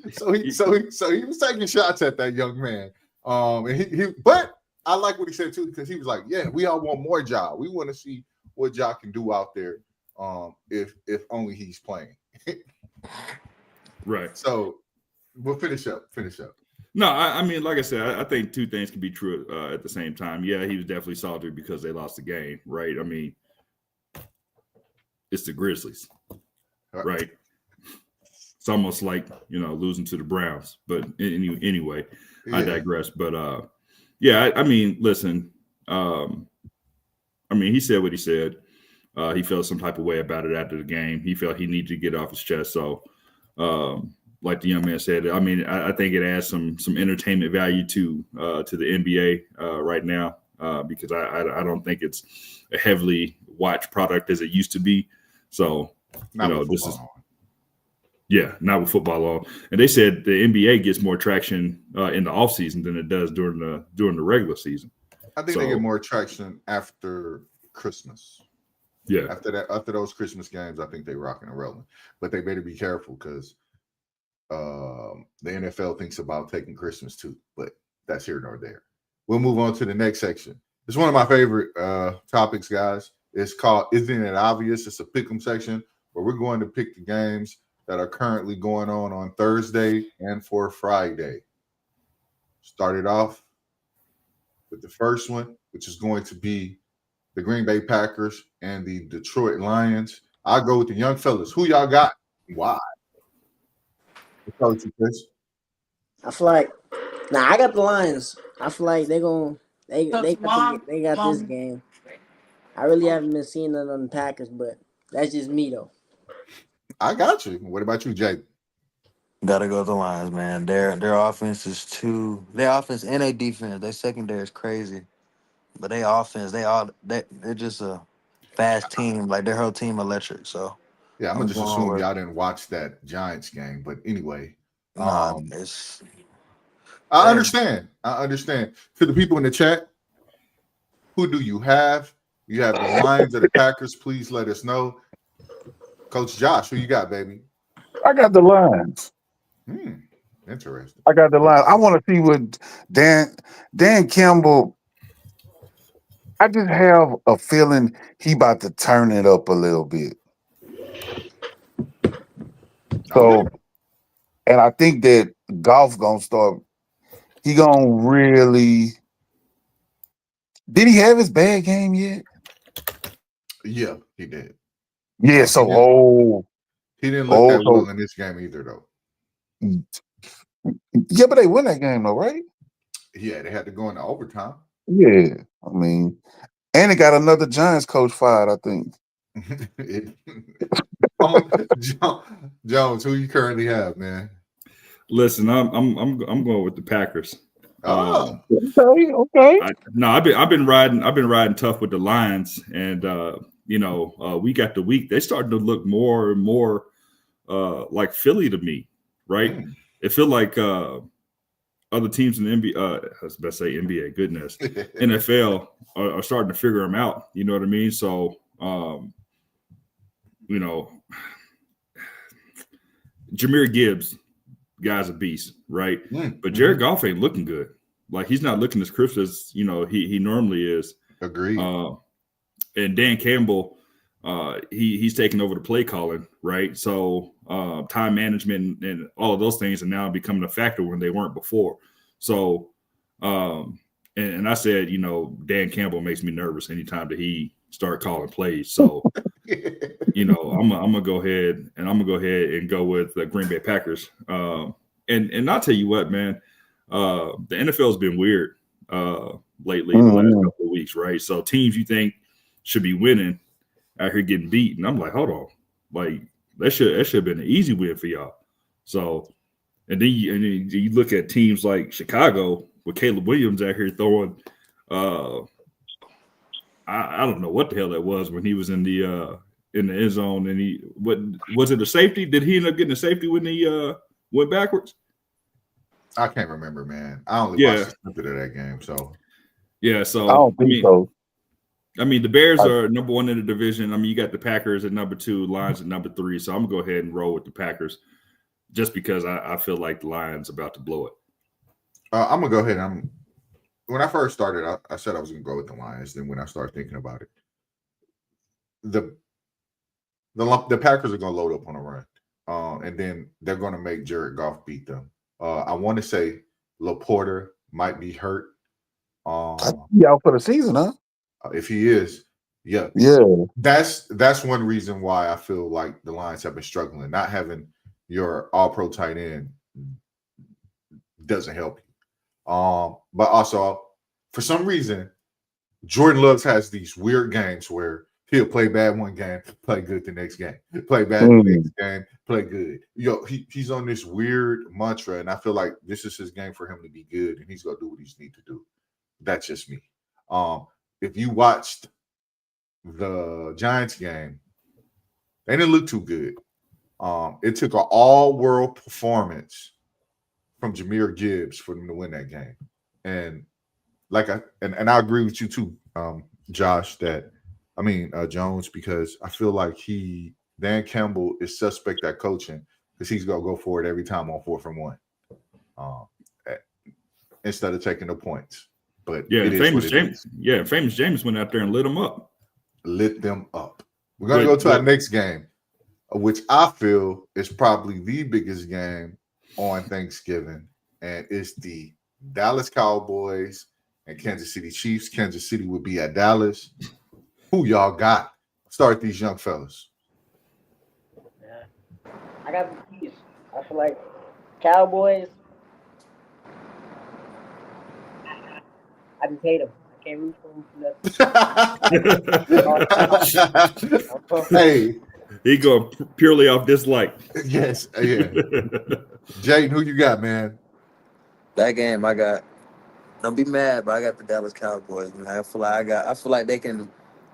so he was taking shots at that young man. But I like what he said too, because he was like, yeah, we all want more Ja. We want to see what Ja can do out there. If only he's playing. Right. So we'll finish up. No, I mean, like I said, I think two things can be true at the same time. Yeah, he was definitely salty because they lost the game, right? I mean, it's the Grizzlies, right? It's almost like, losing to the Browns. But anyway, I digress. But yeah, I mean, listen. He said what he said. He felt some type of way about it after the game. He felt he needed to get off his chest. So, like the young man said, I think it adds some entertainment value to the NBA right now because I don't think it's a heavily watched product as it used to be. So, not with football on. And they said the NBA gets more traction in the offseason than it does during the regular season. I think they get more traction after Christmas. Yeah. After those Christmas games, I think they rocking and rolling. But they better be careful because the NFL thinks about taking Christmas too. But that's here nor there. We'll move on to the next section. It's one of my favorite topics, guys. It's called Isn't It Obvious? It's a pick'em section where we're going to pick the games that are currently going on Thursday and for Friday. Started off with the first one, which is going to be the Green Bay Packers and the Detroit Lions. I'll go with the young fellas. Who y'all got? Why? Let's start with you, Chris. I feel like, I got the Lions. I feel like they got this game. I really haven't been seeing none on the Packers, but that's just me though. I got you. What about you, Jay? Gotta go with the Lions, man. Their offense is their offense and their defense. Their secondary is crazy, but their offense, they're just a fast team. Like their whole team electric. So yeah, I'm gonna just assume y'all didn't watch that Giants game. But anyway, I understand. To the people in the chat, who do you have? You have the Lions or the Packers? Please let us know. Coach Josh, who you got, baby? I got the Lions. Interesting. I got the Lions. I want to see what Dan Campbell. I just have a feeling he about to turn it up a little bit. So, and I think that Goff gonna start. He gonna really. Did he have his bad game yet? Yeah, he did. Yeah. So, he didn't look that well in this game either, though. Yeah, but they win that game, though, right? Yeah, they had to go into overtime. Yeah, and they got another Giants coach fired, I think. Jones, who you currently have, man? Listen, I'm going with the Packers. Okay. I've been riding tough with the Lions, and week after week they starting to look more and more like Philly to me, right? It feel like other teams in the NBA, I was about to say NBA, goodness, NFL are starting to figure them out. You know what I mean? So, Jahmyr Gibbs, guy's a beast, right? But Jared Goff ain't looking good. Like he's not looking as crisp as he normally is. Agreed. And Dan Campbell, he's taking over the play calling, right? So time management and all of those things are now becoming a factor when they weren't before. So, and I said, Dan Campbell makes me nervous anytime that he start calling plays. So, I'm gonna go ahead and go with the Green Bay Packers. And I'll tell you what, man, the NFL has been weird lately the last couple of weeks, right? So teams you think should be winning out here getting beat, and I'm like, hold on, like that should have been an easy win for y'all. So, and then you look at teams like Chicago with Caleb Williams out here throwing. I don't know what the hell that was when he was in the end zone, and what was it, a safety? Did he end up getting a safety when he went backwards? I can't remember, man. I only watched a snippet of that game, so yeah. So I don't think so. I mean, the Bears are number one in the division. I mean, you got the Packers at number 2, Lions at number 3. So I'm gonna go ahead and roll with the Packers, just because I feel like the Lions about to blow it. I'm gonna go ahead. When I first started, I said I was gonna go with the Lions. Then when I started thinking about it, the Packers are gonna load up on a run, and then they're gonna make Jared Goff beat them. I want to say Laporta might be hurt. Out for the season, huh? If he is, yeah. Yeah. That's one reason why I feel like the Lions have been struggling, not having your all-pro tight end doesn't help you. But also, for some reason, Jordan Love has these weird games where he'll play bad one game, play good the next game, play bad the next game, play good. He's on this weird mantra, and I feel like this is his game for him to be good, and he's gonna do what he's need to do. That's just me. If you watched the Giants game, they didn't look too good. It took an all-world performance from Jahmyr Gibbs for them to win that game. And I agree with you too, Josh, Jones, because I feel like Dan Campbell is suspect at coaching because he's gonna go for it every time on 4th and 1. Instead of taking the points. But famous James went out there and lit them up. Lit them up. We're gonna go to our next game, which I feel is probably the biggest game on Thanksgiving, and it's the Dallas Cowboys and Kansas City Chiefs. Kansas City would be at Dallas. Who y'all got? Start these young fellas. Yeah. I got the Chiefs. I feel like Cowboys. I just hate them. I can't root for them. Hey, he go purely off dislike. Yes, yeah. Jaden, who you got, man? That game I got. Don't be mad, but I got the Dallas Cowboys. Man. I feel like they can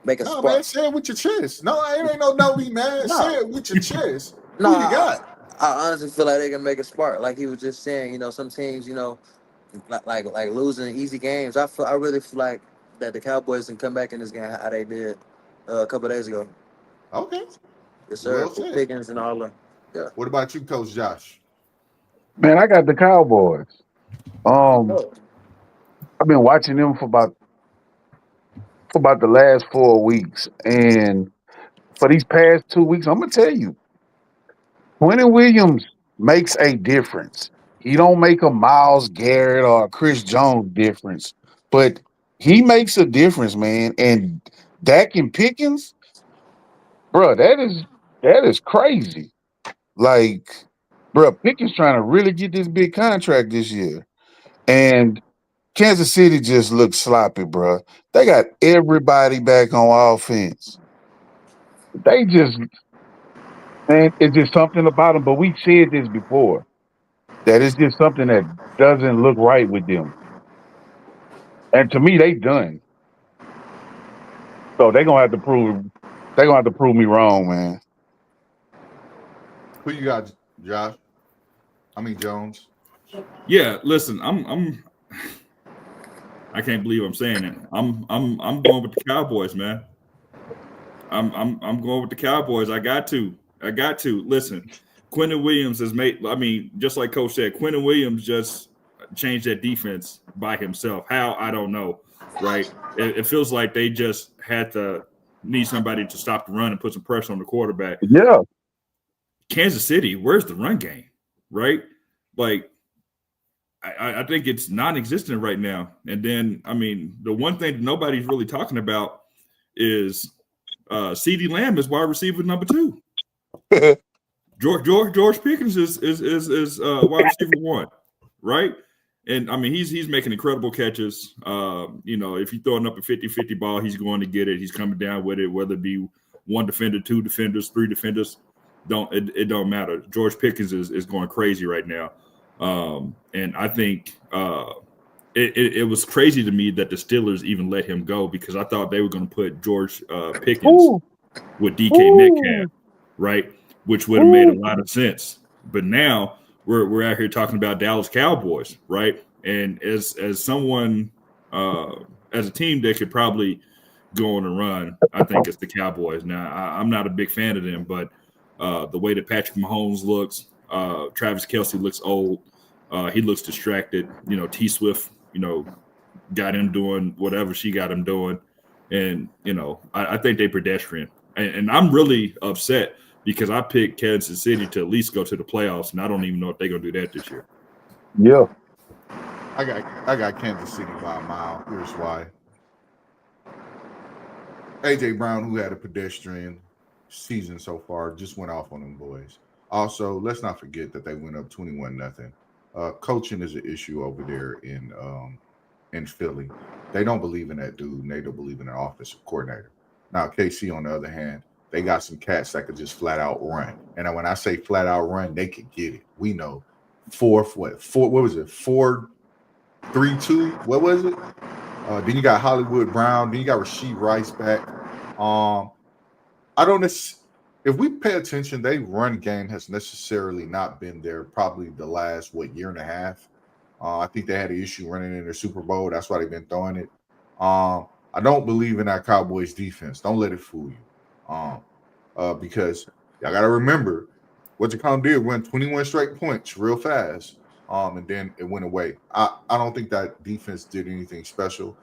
make a spark. Man, say it with your chest. No, it ain't no be mad. No. Say it with your chest. No, Who you got? I honestly feel like they can make a spark. Like he was just saying, some teams, like losing easy games. I really feel like that the Cowboys can come back in this game how they did a couple of days ago. Okay. Yes, sir. Well Pickens and all of them. Yeah. What about you, Coach Josh? Man, I got the Cowboys. I've been watching them for about the last 4 weeks, and for these past 2 weeks, I'm gonna tell you, Quentin Williams makes a difference. He don't make a Myles Garrett or a Chris Jones difference, but he makes a difference, man. And Dak and Pickens, bro, that is crazy. Like, bro, Pickens trying to really get this big contract this year, and Kansas City just looks sloppy, bro. They got everybody back on offense. They just, man, it's just something about them. But we said this before, that it's just something that doesn't look right with them. And to me, they done. So they're gonna have to prove me wrong, man. Who you got, Josh? Jones. Yeah, listen, I can't believe I'm saying it. I'm going with the Cowboys, man. I'm going with the Cowboys. I got to. Listen, Quentin Williams has made. Just like Coach said, Quentin Williams just changed that defense by himself. How, I don't know. Right? It feels like they just had to need somebody to stop the run and put some pressure on the quarterback. Yeah. Kansas City, where's the run game? Right? Like, I think it's non-existent right now. And then, the one thing that nobody's really talking about is CeeDee Lamb is wide receiver number 2. George Pickens is wide receiver 1, right? And he's making incredible catches. If you're throwing up a 50-50 ball, he's going to get it. He's coming down with it, whether it be 1 defender, 2 defenders, 3 defenders. It don't matter. George Pickens is going crazy right now. And I think it was crazy to me that the Steelers even let him go, because I thought they were going to put George Pickens with DK Metcalf, right? Which would have made a lot of sense. But now we're out here talking about Dallas Cowboys, right? And as someone, as a team that could probably go on a run, I think it's the Cowboys. Now, I'm not a big fan of them, but the way that Patrick Mahomes looks, Travis Kelce looks old. He looks distracted. T Swift, got him doing whatever she got him doing. And, I think they pedestrian. And I'm really upset because I picked Kansas City to at least go to the playoffs, and I don't even know if they're going to do that this year. Yeah. I got Kansas City by a mile. Here's why. A.J. Brown, who had a pedestrian season so far, just went off on them boys. Also, let's not forget that they went up 21-0. Coaching is an issue over there in Philly. They don't believe in that dude, and they don't believe in an offensive coordinator. Now, KC, on the other hand, they got some cats that could just flat out run. And when I say flat out run, they could get it. We know. 4-3-2? What was it? Then you got Hollywood Brown. Then you got Rasheed Rice back. I don't. If we pay attention, they run game has necessarily not been there. Probably the last year and a half. I think they had an issue running in their Super Bowl. That's why they've been throwing it. I don't believe in that Cowboys defense. Don't let it fool you. Because y'all got to remember what Jaquan did win 21 straight points real fast. And then it went away. I don't think that defense did anything special.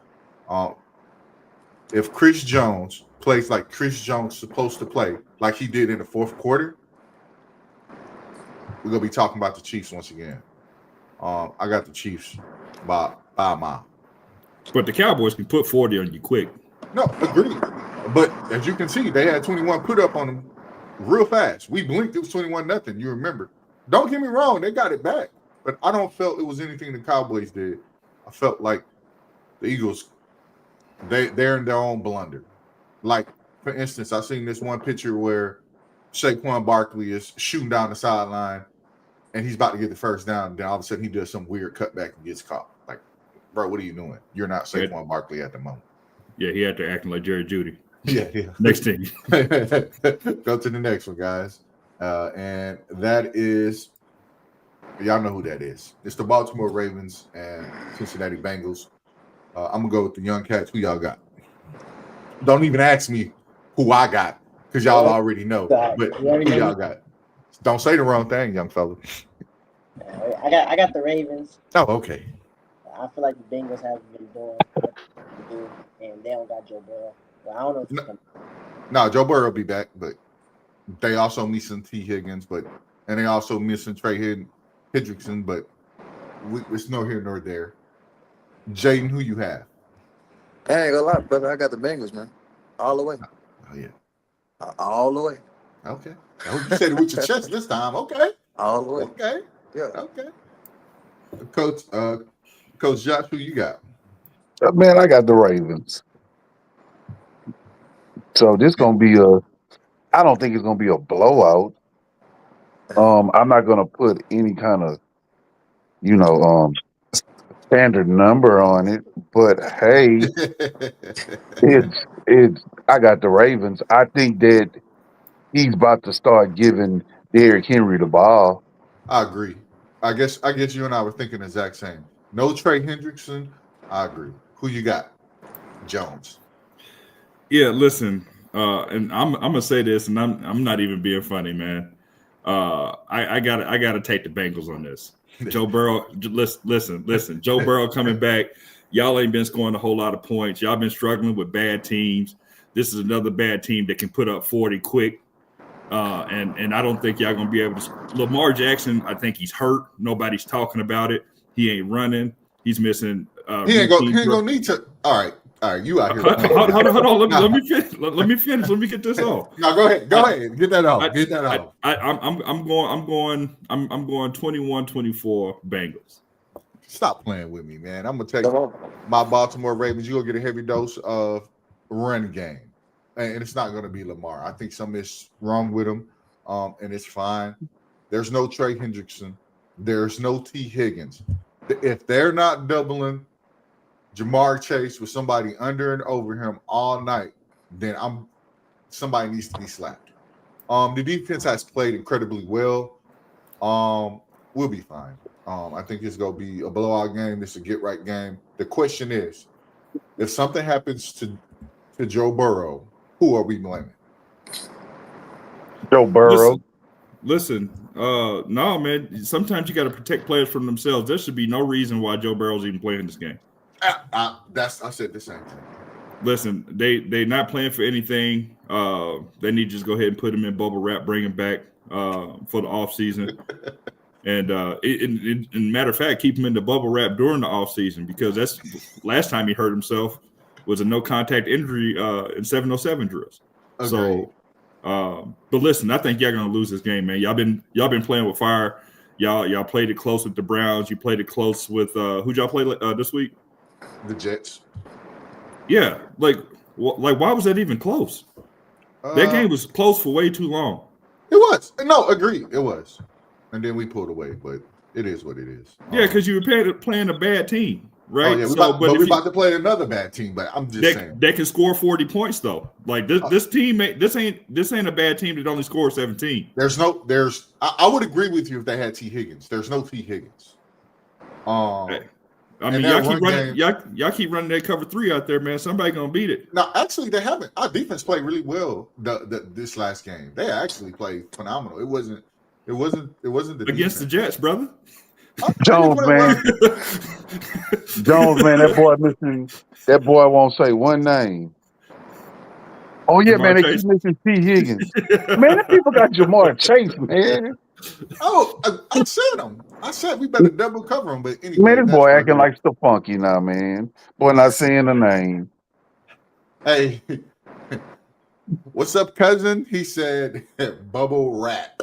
If Chris Jones plays like Chris Jones is supposed to play, like he did in the fourth quarter, we're gonna be talking about the Chiefs once again. I got the Chiefs by a mile. But the Cowboys can put 40 on you quick. No, agreed. But as you can see, they had 21 put up on them real fast. We blinked, it was 21-0. You remember. Don't get me wrong, they got it back. But I don't felt it was anything the Cowboys did. I felt like the Eagles, they're in their own blunder. Like, for instance, I seen this one picture where Saquon Barkley is shooting down the sideline and he's about to get the first down. Then all of a sudden he does some weird cutback and gets caught. Like, bro, what are you doing? You're not Saquon Barkley at the moment. Yeah, he had to act like Jerry Jeudy. Yeah. Next thing. Go to the next one, guys. And that is, y'all know who that is. It's the Baltimore Ravens and Cincinnati Bengals. I'm going to go with the young cats. Who y'all got? Don't even ask me who I got because y'all already know. But who y'all got? Don't say the wrong thing, young fella. I got the Ravens. Oh, okay. I feel like the Bengals haven't been doing what they do, and they don't got Joe Burrow. Well, I don't know if he's coming. No, Joe Burrow will be back, but they also missing T. Higgins, and they also missing Trey Hendrickson, but it's no here nor there. Jaden, who you have? I ain't gonna lie, brother. I got the Bengals, man. All the way. Oh, yeah. All the way. Okay. I hope you said it with your chest this time. Okay. All the way. Okay. Yeah. Okay. Coach Josh, who you got? Man, I got the Ravens. So this gonna be I don't think it's gonna be a blowout. I'm not gonna put any kind of, standard number on it, but hey, it's I got the Ravens. I think that he's about to start giving Derrick Henry the ball. I agree. I guess you and I were thinking the exact same. No Trey Hendrickson. I agree. Who you got? Jones. Yeah, listen, and I'm gonna say this, and I'm not even being funny, man. I gotta take the Bengals on this. Joe Burrow, listen. Joe Burrow coming back. Y'all ain't been scoring a whole lot of points. Y'all been struggling with bad teams. This is another bad team that can put up 40 quick. And I don't think y'all gonna be able to. Lamar Jackson, I think he's hurt. Nobody's talking about it. He ain't running. He's missing. He ain't gonna need to. All right. You out here. Hold on. Let me finish. Let me get this off. No, go ahead. Get that off. I'm going 21-24 Bengals. Stop playing with me, man. I'm gonna take my Baltimore Ravens. You're gonna get a heavy dose of run game. And it's not gonna be Lamar. I think something is wrong with him. And it's fine. There's no Trey Hendrickson. There's no T. Higgins. If they're not doubling Jamar Chase with somebody under and over him all night, then somebody needs to be slapped. The defense has played incredibly well. We'll be fine. I think it's gonna be a blowout game. It's a get right game. The question is, if something happens to Joe Burrow, who are we blaming? Joe Burrow. Listen, no, man. Sometimes you got to protect players from themselves. There should be no reason why Joe Burrow's even playing this game. I said the same thing. Listen, they not playing for anything. They need to just go ahead and put him in bubble wrap, bring him back for the offseason. And in matter of fact, keep him in the bubble wrap during the offseason, because that's last time he hurt himself was a no contact injury in 707 drills. Okay. So But listen, I think y'all gonna lose this game, man. Y'all been playing with fire. Y'all played it close with the Browns. You played it close with who'd y'all play this week? The Jets. Yeah, like why was that even close? That game was close for way too long. It was. No, agreed. It was. And then we pulled away, but it is what it is. Yeah, because you were playing a bad team, right? Oh, yeah, we're about to play another bad team, but I'm just saying. They can score 40 points though. Like this team, this ain't a bad team that only scores 17. I would agree with you if they had T. Higgins. There's no T. Higgins. I mean, y'all keep running that cover 3 out there, man. Somebody gonna beat it. No, actually, they haven't. Our defense played really well this last game. They actually played phenomenal. It wasn't the against the Jets, brother. Jones, man. Jones, man. That boy won't say one name. Oh yeah, man. They keep missing T. Higgins. Man, that people got Jamar Chase, man. Oh, I said him. I said we better double cover him, but anyway. Man, this boy acting like Stefunky now, man. Boy, not saying the name. Hey, what's up, cousin? He said, "Bubble wrap."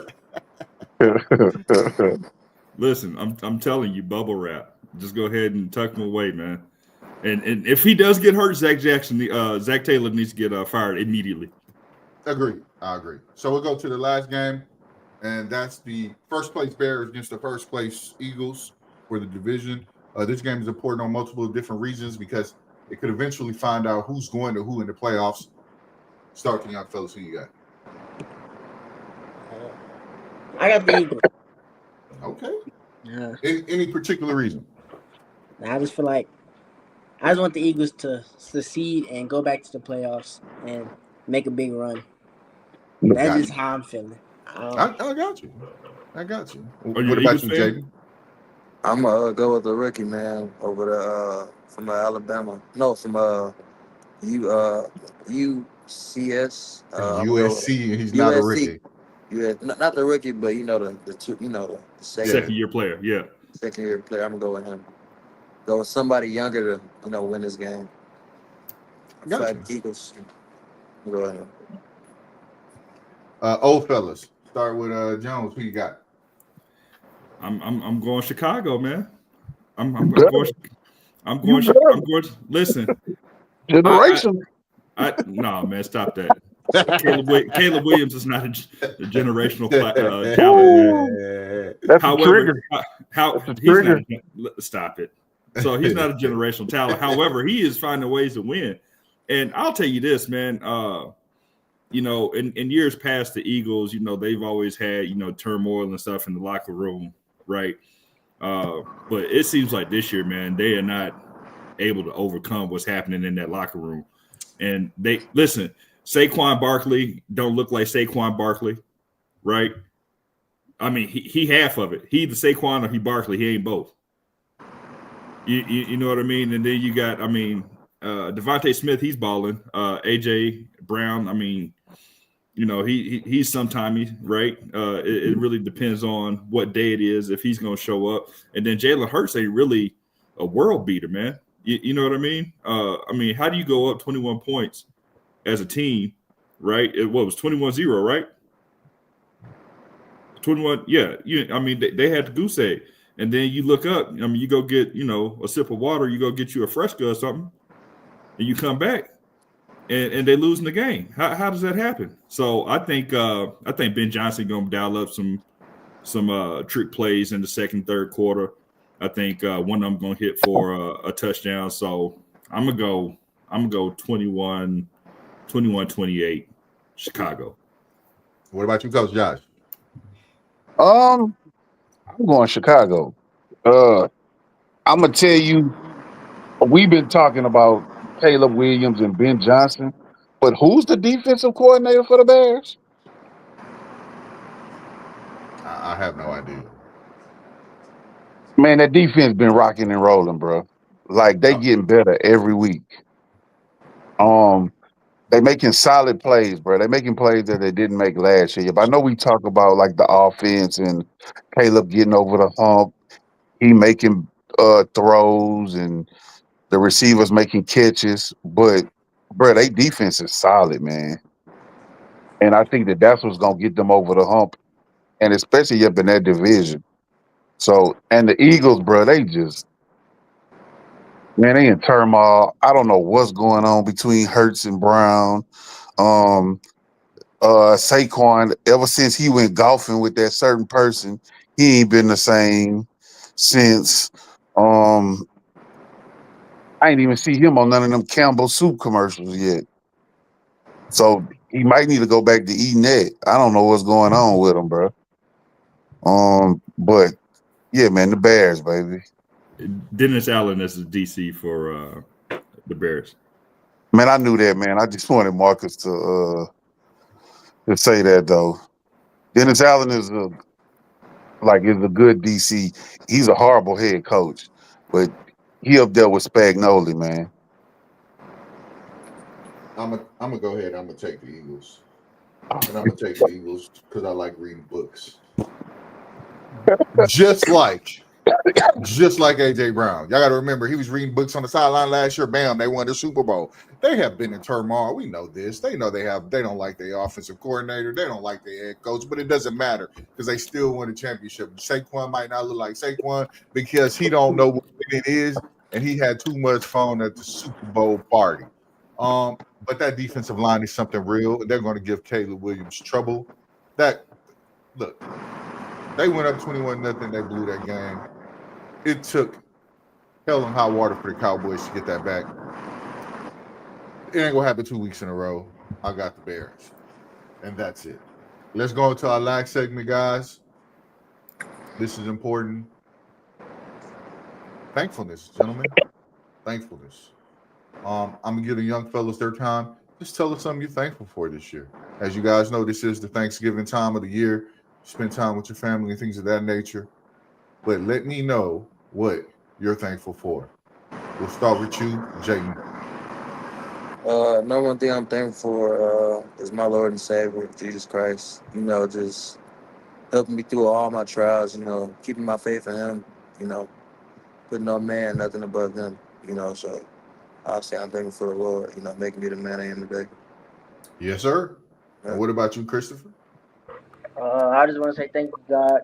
Listen, I'm telling you, bubble wrap. Just go ahead and tuck him away, man. And if he does get hurt, Zach Taylor needs to get fired immediately. Agreed. I agree. So we'll go to the last game, and that's the first place Bears against the first place Eagles for the division. This game is important on multiple different reasons because it could eventually find out who's going to who in the playoffs. Start the young fellas. Who you got? I got the Eagles. Okay. Yeah. Any particular reason? I just feel like I just want the Eagles to succeed and go back to the playoffs and make a big run. That's just how I'm feeling. I got you. What about you, Jaiden? I'm gonna go with the rookie, man, over the from Alabama. No, from UCS. USC. He's not a rookie. Yeah, not the rookie, but the second year player. Yeah, second year player. I'm gonna go with him. Go with somebody younger to win this game. Eagles. I'm going with him. Old fellas. Start with Jones. Who you got? I'm going Chicago, man. I'm going. Listen, generation. No, man, stop that. Caleb Williams is not a generational talent, man. That's however, a trigger. Stop it. So he's not a generational talent. However, he is finding ways to win. And I'll tell you this, man. In years past, the Eagles, they've always had, turmoil and stuff in the locker room, right? But it seems like this year, man, they are not able to overcome what's happening in that locker room. And Saquon Barkley don't look like Saquon Barkley, right? I mean, he half of it. He either Saquon or he Barkley. He ain't both. You know what I mean? And then you got, Devontae Smith, he's balling. AJ Brown, he's sometimey, right? It really depends on what day it is, if he's going to show up. And then Jalen Hurts ain't really a world beater, man. You know what I mean? How do you go up 21 points as a team, right? It was 21-0, right? 21, yeah. They had the goose egg. And then you look up, you go get, a sip of water, you go get you a Fresca or something, and you come back, and they lose in the game. How does that happen? So I think Ben Johnson gonna dial up some trick plays in the second, third quarter. I think one of them gonna hit for a touchdown. So I'm gonna go 21-28 Chicago. What about you, Coach Josh? I'm going Chicago. I'm gonna tell you, we've been talking about Caleb Williams and Ben Johnson, but who's the defensive coordinator for the Bears? I have no idea. Man, that defense been rocking and rolling, bro. Like they getting better every week. They making solid plays, bro. They making plays that they didn't make last year. But I know we talk about like the offense and Caleb getting over the hump. He making throws and the receivers making catches. But, bro, they defense is solid, man. And I think that's what's gonna get them over the hump, and especially up in that division. So, and the Eagles, bro, they just they in turmoil. I don't know what's going on between Hurts and Brown. Um, Saquon, ever since he went golfing with that certain person, he ain't been the same since. I ain't even see him on none of them Campbell soup commercials yet. So he might need to go back to eating that. I don't know what's going on with him, bro. But yeah, man, the Bears, baby. Dennis Allen is the DC for the Bears. Man, I knew that, man. I just wanted Marcus to say that though. Dennis Allen is a good DC. He's a horrible head coach, but he up there with Spagnoli, man. I'm gonna go ahead. I'm gonna take the Eagles, and I'm gonna take the Eagles because I like reading books. Just like AJ Brown. Y'all got to remember, he was reading books on the sideline last year. Bam, they won the Super Bowl. They have been in turmoil. We know this. They know they don't like their offensive coordinator. They don't like their head coach, but it doesn't matter because they still won the championship. Saquon might not look like Saquon because he don't know what it is, and he had too much fun at the Super Bowl party. But that defensive line is something real. They're going to give Caleb Williams trouble. Look, they went up 21-0. They blew that game. It took hell and high water for the Cowboys to get that back. It ain't gonna happen 2 weeks in a row. I got the Bears, and that's it. Let's go into our last segment, guys. This is important. Thankfulness, gentlemen. Thankfulness. I'm gonna give the young fellas their time. Just tell us something you're thankful for this year. As you guys know, this is the Thanksgiving time of the year. Spend time with your family and things of that nature. But let me know what you're thankful for. We'll start with you, Jaiden. Number one thing I'm thankful for is my Lord and Savior, Jesus Christ. Just helping me through all my trials, keeping my faith in him, putting on man, nothing above him, so I'll say I'm thankful for the Lord, making me the man I am today. Yes, sir. Yeah. And what about you, Christopher? I just want to say thank you, God.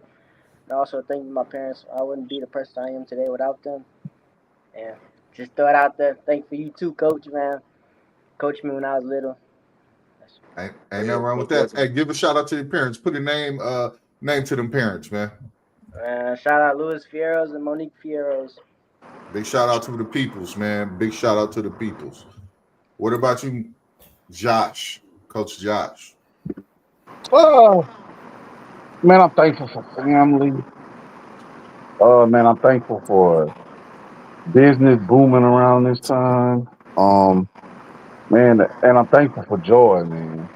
And also thank you, my parents. I wouldn't be the person I am today without them. And just throw it out there. Thank you for you too, Coach, man. Coached me when I was little. Ain't nothing wrong with that. Hey, give a shout out to your parents. Put a name to them parents, man. Shout out Louis Fierros and Monique Fierros. Big shout out to the peoples, man. Big shout out to the peoples. What about you, Josh? Coach Josh. Oh, man, I'm thankful for family. Man, I'm thankful for business booming around this time. Man, and I'm thankful for joy, man.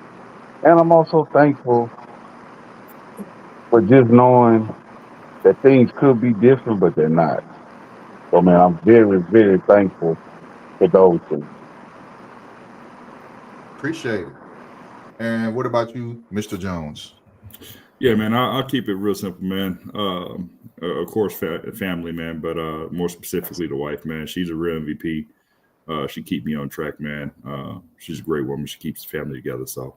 And I'm also thankful for just knowing that things could be different, but they're not. So, man, I'm very, very thankful for those things. Appreciate it. And what about you, Mr. Jones? Yeah, man, I'll keep it real simple, man. Of course, family, man, but more specifically the wife, man. She's a real MVP. She keeps me on track, man. She's a great woman. She keeps the family together, so.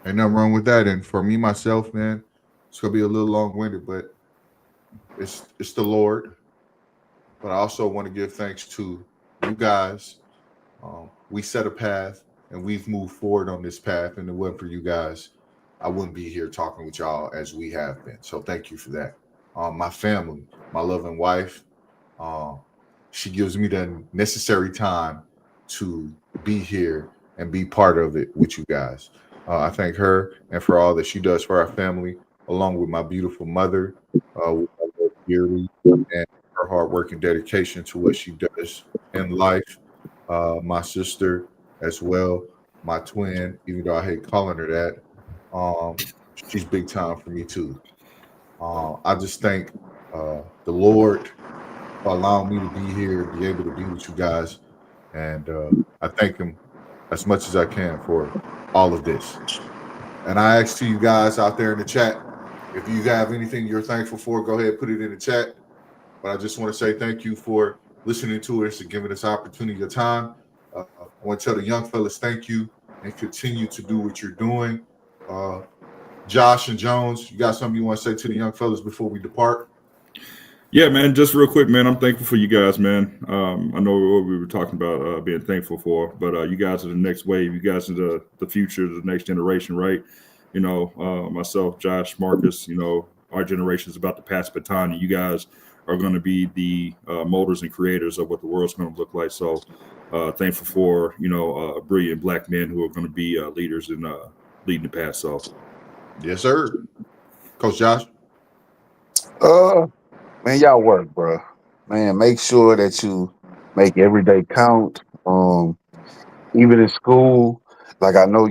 Ain't nothing wrong with that. And for me, myself, man, it's going to be a little long-winded, but it's the Lord. But I also want to give thanks to you guys. We set a path, and we've moved forward on this path. And it wasn't for you guys, I wouldn't be here talking with y'all as we have been. So thank you for that. My family, my loving wife, she gives me the necessary time to be here and be part of it with you guys. I thank her and for all that she does for our family, along with my beautiful mother, with my love dearly, and her hard work and dedication to what she does in life. My sister as well, my twin, even though I hate calling her that, she's big time for me too. I just thank the Lord for allowing me to be here, be able to be with you guys, and I thank Him as much as I can for all of this. And I ask to you guys out there in the chat, if you have anything you're thankful for, go ahead, put it in the chat. But I just want to say thank you for listening to us and giving us opportunity of time. I want to tell the young fellas thank you. and continue to do what you're doing. Josh and Jones, you got something you want to say to the young fellas before we depart? Yeah, man, just real quick, man, I'm thankful for you guys, man. I know what we were talking about being thankful for, but you guys are the next wave. You guys are the future, the next generation, right? You know, myself, Josh, Marcus, you know, our generation is about to pass the baton, and you guys are going to be the molders and creators of what the world's going to look like. So thankful for, you know, brilliant black men who are going to be leaders and leading the path. So, yes, sir. Coach Josh? Man, y'all work, bro. Man, make sure that you make every day count. Even in school, like I know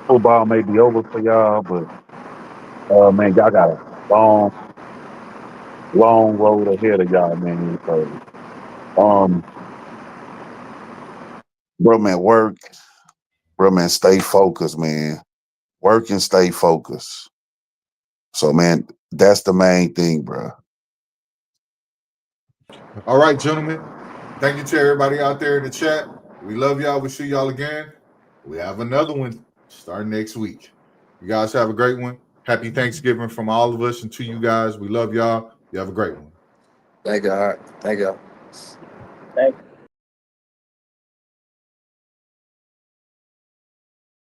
football may be over for y'all, but man, y'all got a long, long road ahead of y'all, man. So, bro, man, work. Bro, man, stay focused, man. Work and stay focused. So, man, that's the main thing, bro. All right, gentlemen. Thank you to everybody out there in the chat. We love y'all. We'll see y'all again. We have another one starting next week. You guys have a great one. Happy Thanksgiving from all of us and to you guys. We love y'all. You have a great one. Thank you. All right. Thank you. Thank you.